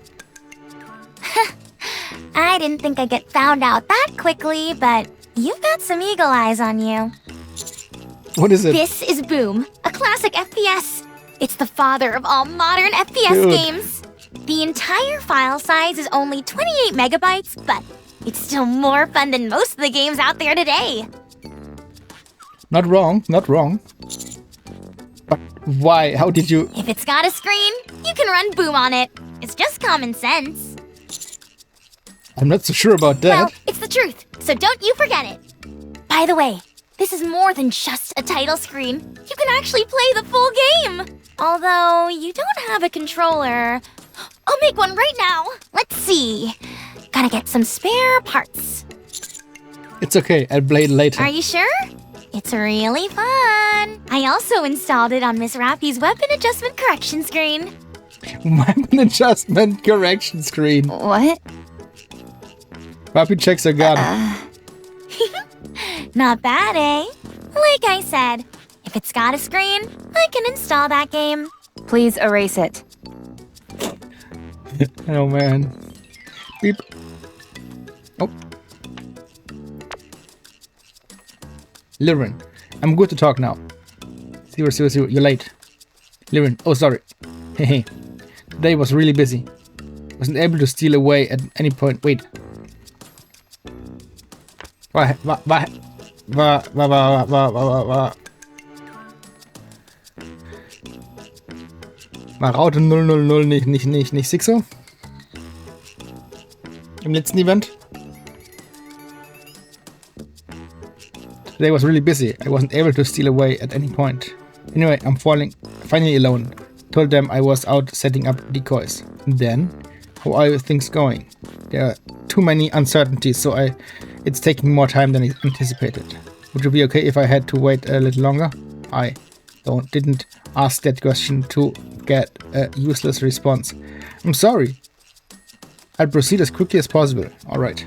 [SPEAKER 6] I didn't think I'd get found out that quickly, but you've got some eagle eyes on you.
[SPEAKER 1] What is it?
[SPEAKER 6] This is Boom, a classic FPS. It's the father of all modern FPS
[SPEAKER 1] Dude.
[SPEAKER 6] games. The entire file size is only 28 megabytes, but it's still more fun than most of the games out there today.
[SPEAKER 1] Not wrong, not wrong. But why? How did you...
[SPEAKER 6] If it's got a screen, you can run Boom on it. It's just common sense.
[SPEAKER 1] I'm not so sure about that.
[SPEAKER 6] Well, it's the truth, so don't you forget it. By the way, this is more than just a title screen. You can actually play the full game. Although, you don't have a controller. I'll make one right now. Let's see. Gotta get some spare parts.
[SPEAKER 1] It's okay, I'll play it later.
[SPEAKER 6] Are you sure? It's really fun. I also installed it on Miss Rappy's weapon adjustment correction screen.
[SPEAKER 1] Weapon adjustment correction screen.
[SPEAKER 4] What?
[SPEAKER 1] Rappy checks her gun.
[SPEAKER 6] Not bad, eh? Like I said, if it's got a screen, I can install that game.
[SPEAKER 4] Please erase it.
[SPEAKER 1] Oh man. Beep. Oh. Liren, I'm good to talk now. 000, you're late. Liren, oh sorry. Hehe. Today was really busy. Wasn't able to steal away at any point. Wait. War Raute 000 nicht sicher? Im letzten Event? Today was really busy. I wasn't able to steal away at any point. Anyway, I'm finally alone. Told them I was out setting up decoys. Then, how are things going? There are too many uncertainties, so it's taking more time than anticipated. Would you be okay if I had to wait a little longer? I didn't ask that question to get a useless response. I'm sorry. I'll proceed as quickly as possible. Alright.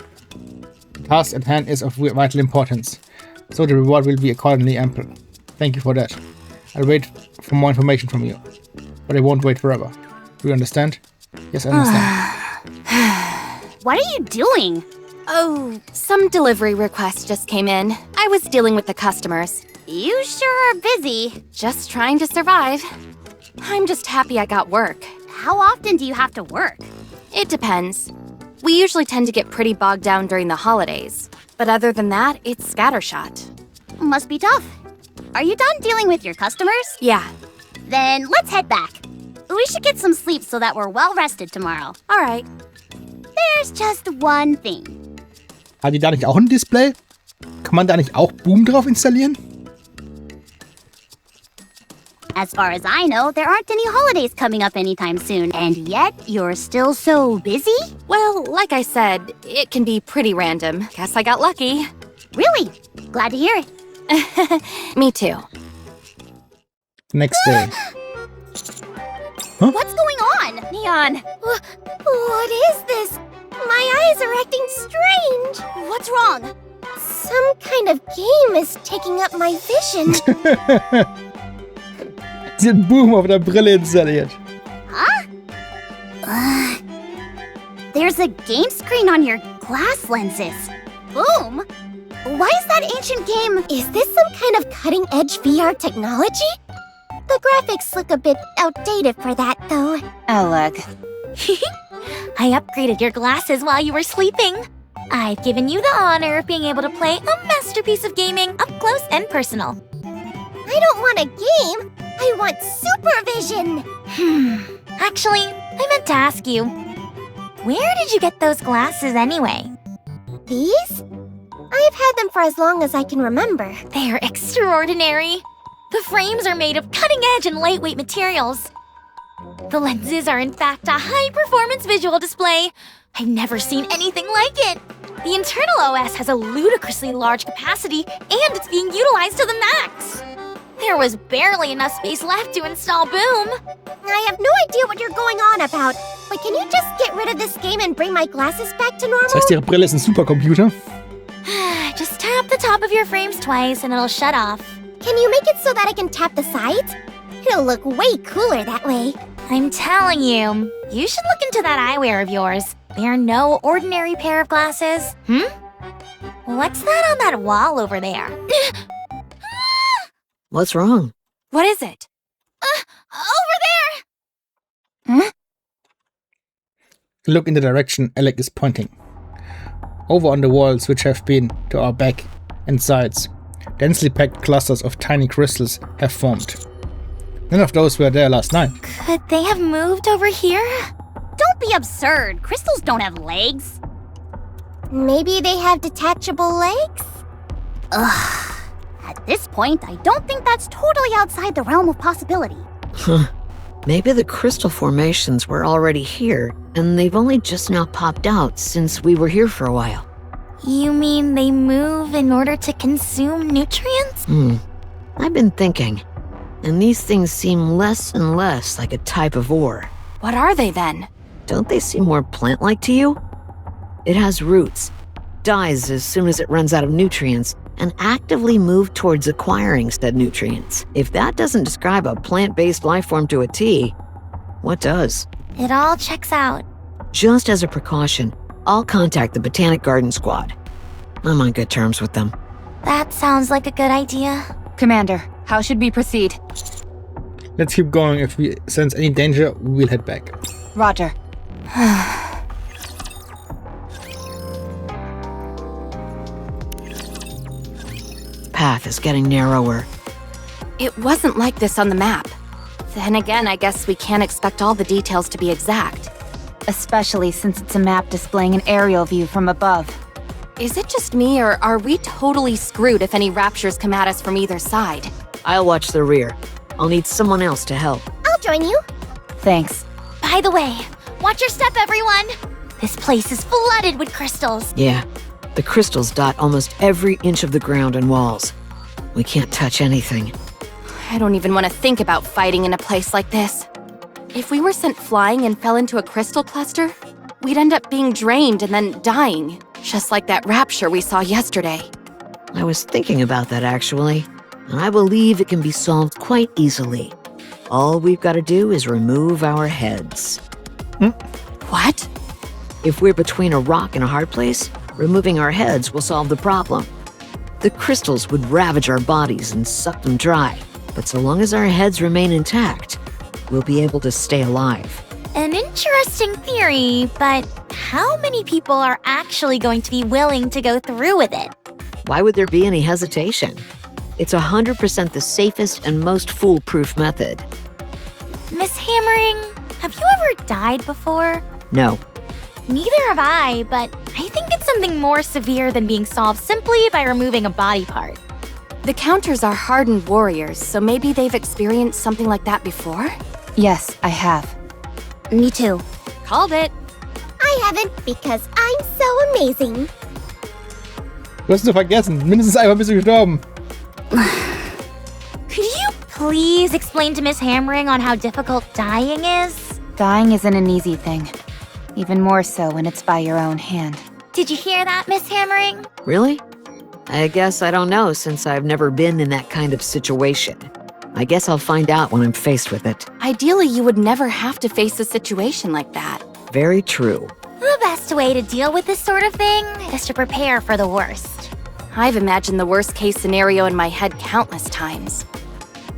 [SPEAKER 1] The task at hand is of vital importance, so the reward will be accordingly ample. Thank you for that. I'll wait for more information from you. But I won't wait forever. Do you understand? Yes, I understand.
[SPEAKER 3] What are you doing?
[SPEAKER 9] Oh, some delivery requests just came in. I was dealing with the customers.
[SPEAKER 3] You sure are busy.
[SPEAKER 9] Just trying to survive. I'm just happy I got work.
[SPEAKER 3] How often do you have to work?
[SPEAKER 9] It depends. We usually tend to get pretty bogged down during the holidays. But other than that, it's scattershot.
[SPEAKER 3] Must be tough. Are you done dealing with your customers?
[SPEAKER 9] Yeah.
[SPEAKER 3] Then let's head back. We should get some sleep so that we're well rested tomorrow.
[SPEAKER 9] All right.
[SPEAKER 3] There's just one thing.
[SPEAKER 1] Hat die da nicht auch ein Display? Kann man da nicht auch Boom drauf installieren?
[SPEAKER 3] As far as I know, there aren't any holidays coming up anytime soon, and yet you're still so busy?
[SPEAKER 9] Well, like I said, it can be pretty random. Guess I got lucky.
[SPEAKER 3] Really? Glad to hear it.
[SPEAKER 9] Me too.
[SPEAKER 1] Next day.
[SPEAKER 3] What's going on?
[SPEAKER 9] Neon.
[SPEAKER 10] What is this? My eyes are acting strange.
[SPEAKER 3] What's wrong?
[SPEAKER 10] Some kind of game is taking up my vision.
[SPEAKER 1] Sie hat Boom auf der Brille installiert.
[SPEAKER 3] Huh? There's a game screen on your glass lenses. Boom! Why is that ancient game?
[SPEAKER 10] Is this some kind of cutting-edge VR technology? The graphics look a bit outdated for that, though.
[SPEAKER 4] Oh, look.
[SPEAKER 6] I upgraded your glasses while you were sleeping. I've given you the honor of being able to play a masterpiece of gaming up close and personal.
[SPEAKER 10] I don't want a game. I want supervision.
[SPEAKER 6] Actually, I meant to ask you, where did you get those glasses anyway?
[SPEAKER 10] These? I've had them for as long as I can remember.
[SPEAKER 6] They're extraordinary. The frames are made of cutting-edge and lightweight materials. The lenses are in fact a high-performance visual display. I've never seen anything like it. The internal OS has a ludicrously large capacity, and it's being utilized to the max. There was barely enough space left to install Boom.
[SPEAKER 10] I have no idea what you're going on about, but can you just get rid of this game and bring my glasses back to normal?
[SPEAKER 1] Das heißt, ihre Brille ist ein Supercomputer?
[SPEAKER 6] Just tap the top of your frames twice and it'll shut off.
[SPEAKER 10] Can you make it so that I can tap the sides? It'll look way cooler that way.
[SPEAKER 6] I'm telling you, you should look into that eyewear of yours. They're no ordinary pair of glasses. What's that on that wall over there?
[SPEAKER 8] What's wrong?
[SPEAKER 9] What is it?
[SPEAKER 6] Over there!
[SPEAKER 1] Look in the direction Alec is pointing. Over on the walls, which have been to our back and sides, densely packed clusters of tiny crystals have formed. None of those were there last night.
[SPEAKER 6] Could they have moved over here?
[SPEAKER 3] Don't be absurd. Crystals don't have legs.
[SPEAKER 10] Maybe they have detachable legs?
[SPEAKER 3] Ugh. At this point, I don't think that's totally outside the realm of possibility.
[SPEAKER 8] Maybe the crystal formations were already here, and they've only just now popped out since we were here for a while.
[SPEAKER 6] You mean they move in order to consume nutrients?
[SPEAKER 8] I've been thinking, and these things seem less and less like a type of ore.
[SPEAKER 9] What are they then?
[SPEAKER 8] Don't they seem more plant-like to you? It has roots, dies as soon as it runs out of nutrients, and actively move towards acquiring said nutrients. If that doesn't describe a plant-based life form to a T, what does?
[SPEAKER 6] It all checks out.
[SPEAKER 8] Just as a precaution, I'll contact the Botanic Garden Squad. I'm on good terms with them.
[SPEAKER 6] That sounds like a good idea.
[SPEAKER 4] Commander, how should we proceed?
[SPEAKER 1] Let's keep going. If we sense any danger, we'll head back.
[SPEAKER 4] Roger.
[SPEAKER 8] Path is getting narrower.
[SPEAKER 9] It wasn't like this on the map. Then again, I guess we can't expect all the details to be exact.
[SPEAKER 4] Especially since it's a map displaying an aerial view from above.
[SPEAKER 9] Is it just me, or are we totally screwed if any raptures come at us from either side?
[SPEAKER 8] I'll watch the rear. I'll need someone else to help.
[SPEAKER 10] I'll join you.
[SPEAKER 4] Thanks.
[SPEAKER 6] By the way, watch your step, everyone! This place is flooded with crystals.
[SPEAKER 8] Yeah, the crystals dot almost every inch of the ground and walls. We can't touch anything.
[SPEAKER 9] I don't even want to think about fighting in a place like this. If we were sent flying and fell into a crystal cluster, we'd end up being drained and then dying, just like that rapture we saw yesterday.
[SPEAKER 8] I was thinking about that actually, and I believe it can be solved quite easily. All we've got to do is remove our heads.
[SPEAKER 9] What?
[SPEAKER 8] If we're between a rock and a hard place, removing our heads will solve the problem. The crystals would ravage our bodies and suck them dry, but so long as our heads remain intact, we'll be able to stay alive.
[SPEAKER 6] An interesting theory, but how many people are actually going to be willing to go through with it?
[SPEAKER 8] Why would there be any hesitation? It's 100% the safest and most foolproof method.
[SPEAKER 6] Miss Hammering, have you ever died before?
[SPEAKER 8] No.
[SPEAKER 6] Neither have I, but I think it's something more severe than being solved simply by removing a body part.
[SPEAKER 9] The Counters are hardened warriors, so maybe they've experienced something like that before?
[SPEAKER 4] Yes, I have.
[SPEAKER 6] Me too. Called it.
[SPEAKER 10] I haven't, because I'm so amazing.
[SPEAKER 1] Du hast nur vergessen. Mindestens einmal bist du gestorben.
[SPEAKER 6] Could you please explain to Miss Hammering on how difficult dying is?
[SPEAKER 4] Dying isn't an easy thing. Even more so when it's by your own hand.
[SPEAKER 6] Did you hear that, Miss Hammering?
[SPEAKER 8] Really? I guess I don't know since I've never been in that kind of situation. I guess I'll find out when I'm faced with it.
[SPEAKER 9] Ideally, you would never have to face a situation like that.
[SPEAKER 8] Very true.
[SPEAKER 6] The best way to deal with this sort of thing is to prepare for the worst.
[SPEAKER 9] I've imagined the worst-case scenario in my head countless times.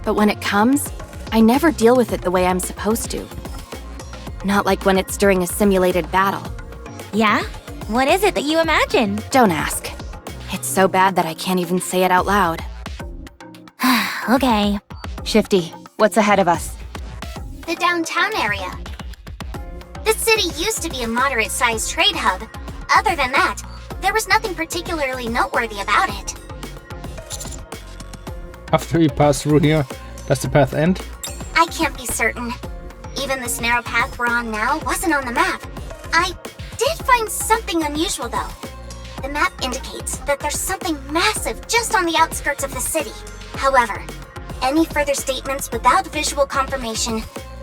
[SPEAKER 9] But when it comes, I never deal with it the way I'm supposed to. Not like when it's during a simulated battle.
[SPEAKER 6] Yeah? What is it that you imagine?
[SPEAKER 9] Don't ask. It's so bad that I can't even say it out loud.
[SPEAKER 6] Okay.
[SPEAKER 4] Shifty, what's ahead of us?
[SPEAKER 2] The downtown area. This city used to be a moderate-sized trade hub. Other than that, there was nothing particularly noteworthy about it.
[SPEAKER 1] After we pass through here, does the path end?
[SPEAKER 2] I can't be certain. Even this narrow path we're on now wasn't on the map. I did find something unusual, though. The map indicates that there's something massive just on the outskirts of the city. However, any further statements without visual confirmation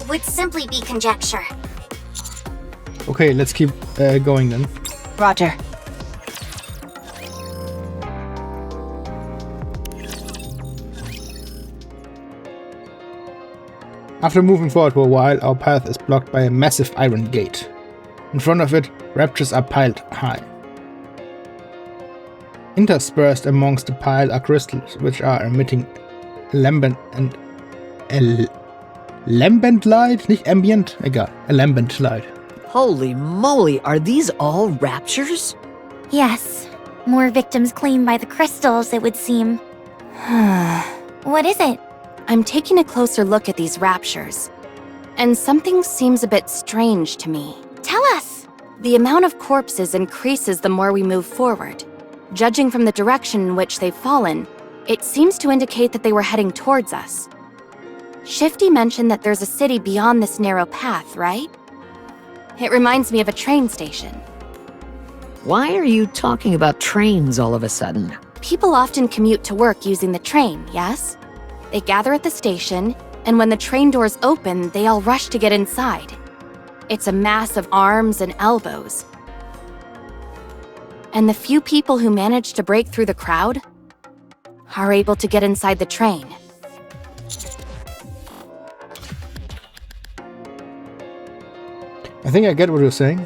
[SPEAKER 2] would simply be conjecture.
[SPEAKER 1] Okay, let's keep going then.
[SPEAKER 4] Roger.
[SPEAKER 1] After moving forward for a while, our path is blocked by a massive iron gate. In front of it, raptors are piled high. Interspersed amongst the pile are crystals, which are emitting lambent light, nicht ambient, egal, a lambent light.
[SPEAKER 8] Holy moly, are these all raptures?
[SPEAKER 6] Yes. More victims claimed by the crystals, it would seem. What is it?
[SPEAKER 9] I'm taking a closer look at these raptures, and something seems a bit strange to me.
[SPEAKER 6] Tell us!
[SPEAKER 9] The amount of corpses increases the more we move forward. Judging from the direction in which they've fallen, it seems to indicate that they were heading towards us. Shifty mentioned that there's a city beyond this narrow path, right? It reminds me of a train station.
[SPEAKER 8] Why are you talking about trains all of a sudden?
[SPEAKER 9] People often commute to work using the train, yes? They gather at the station, and when the train doors open, they all rush to get inside. It's a mass of arms and elbows. And the few people who manage to break through the crowd are able to get inside the train.
[SPEAKER 1] I think I get what you're saying.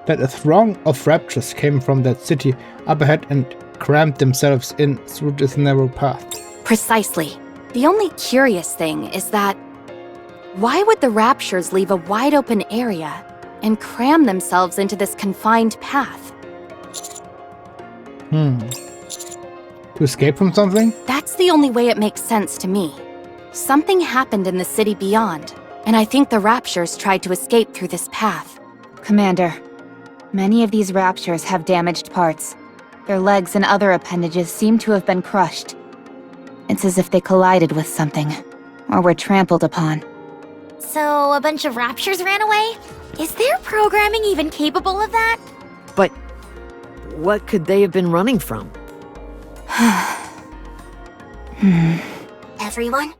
[SPEAKER 1] That a throng of raptors came from that city up ahead and crammed themselves in through this narrow path.
[SPEAKER 9] Precisely. The only curious thing is that why would the raptures leave a wide open area and cram themselves into this confined path?
[SPEAKER 1] To escape from something?
[SPEAKER 9] That's the only way it makes sense to me. Something happened in the city beyond, and I think the raptures tried to escape through this path.
[SPEAKER 4] Commander, many of these raptures have damaged parts. Their legs and other appendages seem to have been crushed. It's as if they collided with something, or were trampled upon.
[SPEAKER 6] So, a bunch of raptures ran away? Is their programming even capable of that?
[SPEAKER 8] But what could they have been running from?
[SPEAKER 2] Everyone,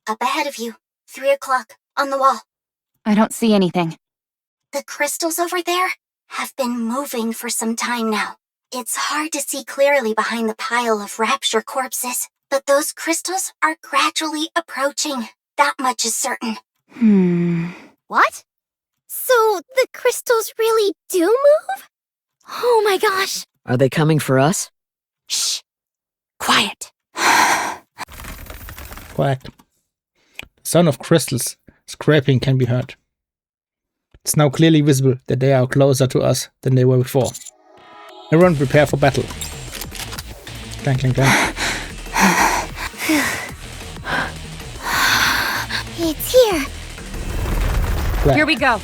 [SPEAKER 2] up ahead of you, 3 o'clock, on the wall.
[SPEAKER 4] I don't see anything.
[SPEAKER 2] The crystals over there have been moving for some time now. It's hard to see clearly behind the pile of rapture corpses, but those crystals are gradually approaching. That much is certain.
[SPEAKER 10] What? So the crystals really do move?
[SPEAKER 6] Oh my gosh!
[SPEAKER 8] Are they coming for us?
[SPEAKER 9] Shh! Quiet!
[SPEAKER 1] Quiet. The sound of crystals scraping can be heard. It's now clearly visible that they are closer to us than they were before. Everyone prepare for battle. Clank, clank, clank.
[SPEAKER 10] It's here.
[SPEAKER 1] Clap.
[SPEAKER 4] Here we go.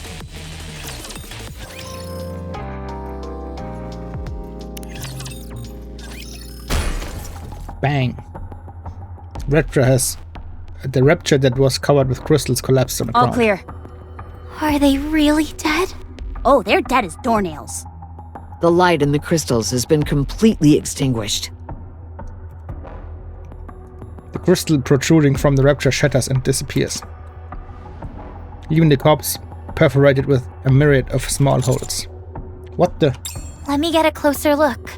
[SPEAKER 1] Bang. The rapture that was covered with crystals collapsed on the
[SPEAKER 4] All
[SPEAKER 1] ground.
[SPEAKER 4] clear.
[SPEAKER 6] Are they really dead?
[SPEAKER 3] Oh, they're dead as doornails.
[SPEAKER 8] The light in the crystals has been completely extinguished.
[SPEAKER 1] The crystal protruding from the rapture shatters and disappears, leaving the corpse perforated with a myriad of small holes. What the?
[SPEAKER 6] Let me get a closer look.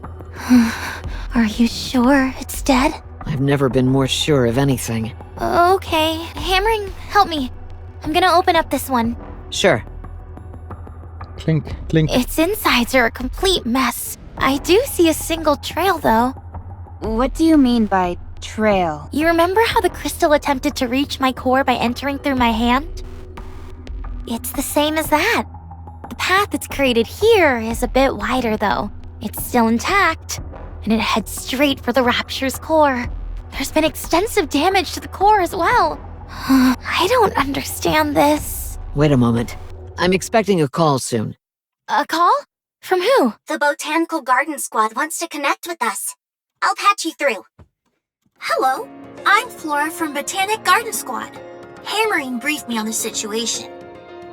[SPEAKER 6] Are you sure it's dead?
[SPEAKER 8] I've never been more sure of anything.
[SPEAKER 6] Okay, Hammering, help me. I'm gonna open up this one.
[SPEAKER 8] Sure.
[SPEAKER 1] Clink, clink.
[SPEAKER 6] Its insides are a complete mess. I do see a single trail, though.
[SPEAKER 4] What do you mean by trail?
[SPEAKER 6] You remember how the crystal attempted to reach my core by entering through my hand? It's the same as that. The path it's created here is a bit wider, though. It's still intact, and it heads straight for the Rapture's core. There's been extensive damage to the core as well. I don't understand this.
[SPEAKER 8] Wait a moment. I'm expecting a call soon.
[SPEAKER 6] A call? From who?
[SPEAKER 2] The Botanical Garden Squad wants to connect with us. I'll patch you through.
[SPEAKER 11] Hello, I'm Flora from Botanic Garden Squad. Hammering briefed me on the situation.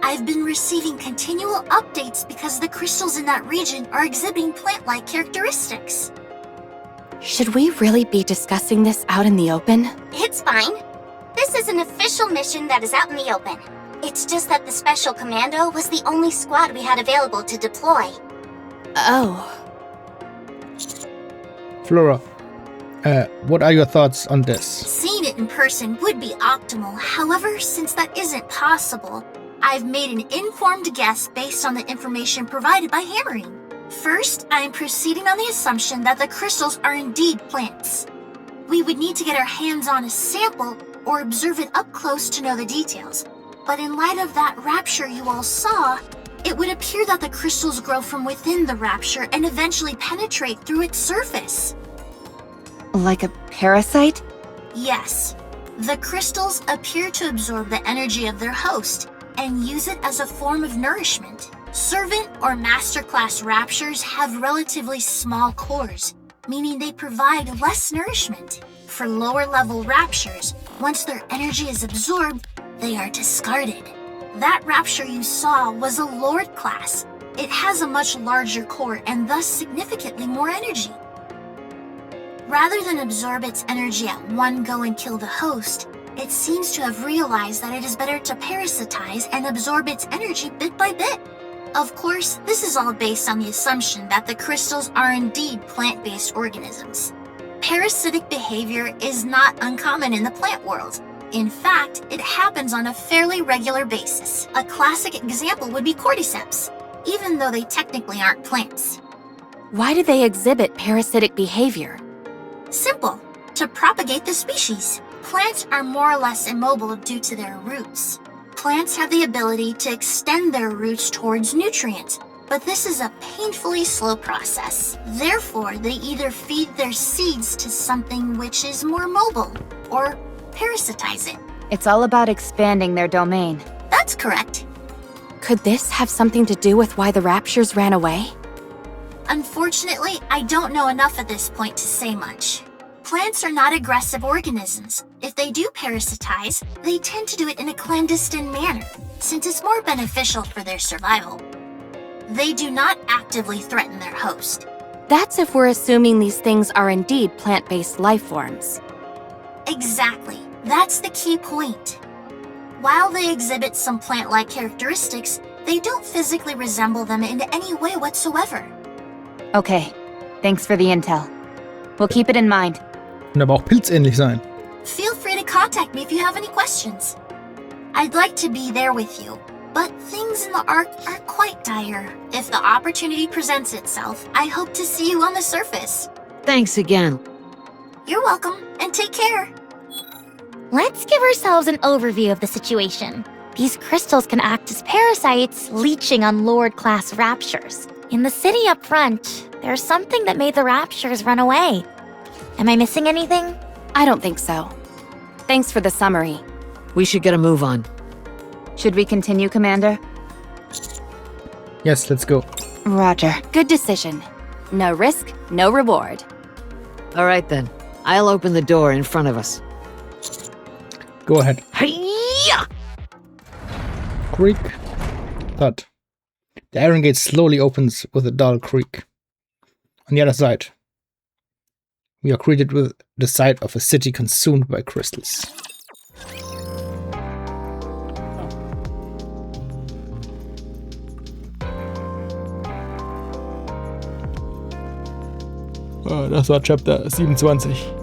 [SPEAKER 11] I've been receiving continual updates because the crystals in that region are exhibiting plant-like characteristics.
[SPEAKER 9] Should we really be discussing this out in the open?
[SPEAKER 2] It's fine. This is an official mission that is out in the open. It's just that the Special Commando was the only squad we had available to deploy.
[SPEAKER 9] Oh.
[SPEAKER 1] Flora, what are your thoughts on this?
[SPEAKER 11] Seeing it in person would be optimal. However, since that isn't possible, I've made an informed guess based on the information provided by Hammering. First, I am proceeding on the assumption that the crystals are indeed plants. We would need to get our hands on a sample or observe it up close to know the details. But in light of that rapture you all saw, it would appear that the crystals grow from within the rapture and eventually penetrate through its surface.
[SPEAKER 4] Like a parasite?
[SPEAKER 11] Yes. The crystals appear to absorb the energy of their host and use it as a form of nourishment. Servant or master class raptures have relatively small cores, meaning they provide less nourishment. For lower level raptures, once their energy is absorbed, they are discarded. That rapture you saw was a Lord class. It has a much larger core and thus significantly more energy. Rather than absorb its energy at one go and kill the host, it seems to have realized that it is better to parasitize and absorb its energy bit by bit. Of course, this is all based on the assumption that the crystals are indeed plant-based organisms. Parasitic behavior is not uncommon in the plant world. In fact, it happens on a fairly regular basis. A classic example would be cordyceps, even though they technically aren't plants.
[SPEAKER 9] Why do they exhibit parasitic behavior?
[SPEAKER 11] Simple. To propagate the species. Plants are more or less immobile due to their roots. Plants have the ability to extend their roots towards nutrients, but this is a painfully slow process. Therefore, they either feed their seeds to something which is more mobile, or parasitize it.
[SPEAKER 4] It's all about expanding their domain.
[SPEAKER 11] That's correct.
[SPEAKER 9] Could this have something to do with why the raptures ran away?
[SPEAKER 11] Unfortunately, I don't know enough at this point to say much. Plants are not aggressive organisms. If they do parasitize, they tend to do it in a clandestine manner, since it's more beneficial for their survival. They do not actively threaten their host.
[SPEAKER 9] That's if we're assuming these things are indeed plant-based life forms.
[SPEAKER 11] Exactly. That's the key point. While they exhibit some plant-like characteristics, they don't physically resemble them in any way whatsoever.
[SPEAKER 4] Okay, thanks for the intel. We'll keep it in mind.
[SPEAKER 1] Und aber auch pilzähnlich sein.
[SPEAKER 11] Feel free to contact me if you have any questions. I'd like to be there with you, but things in the Ark are quite dire. If the opportunity presents itself, I hope to see you on the surface.
[SPEAKER 8] Thanks again.
[SPEAKER 11] You're welcome, and take care.
[SPEAKER 6] Let's give ourselves an overview of the situation. These crystals can act as parasites, leeching on Lord-class raptures. In the city up front, there's something that made the raptures run away. Am I missing anything?
[SPEAKER 9] I don't think so. Thanks for the summary.
[SPEAKER 8] We should get a move on.
[SPEAKER 4] Should we continue, Commander?
[SPEAKER 1] Yes, let's go.
[SPEAKER 4] Roger.
[SPEAKER 9] Good decision. No risk, no reward.
[SPEAKER 8] All right then. I'll open the door in front of us.
[SPEAKER 1] Go ahead.
[SPEAKER 8] Hi-ya!
[SPEAKER 1] Creak. Thud. The iron gate slowly opens with a dull creak. On the other side, we are greeted with the sight of a city consumed by crystals. Das war Chapter 27.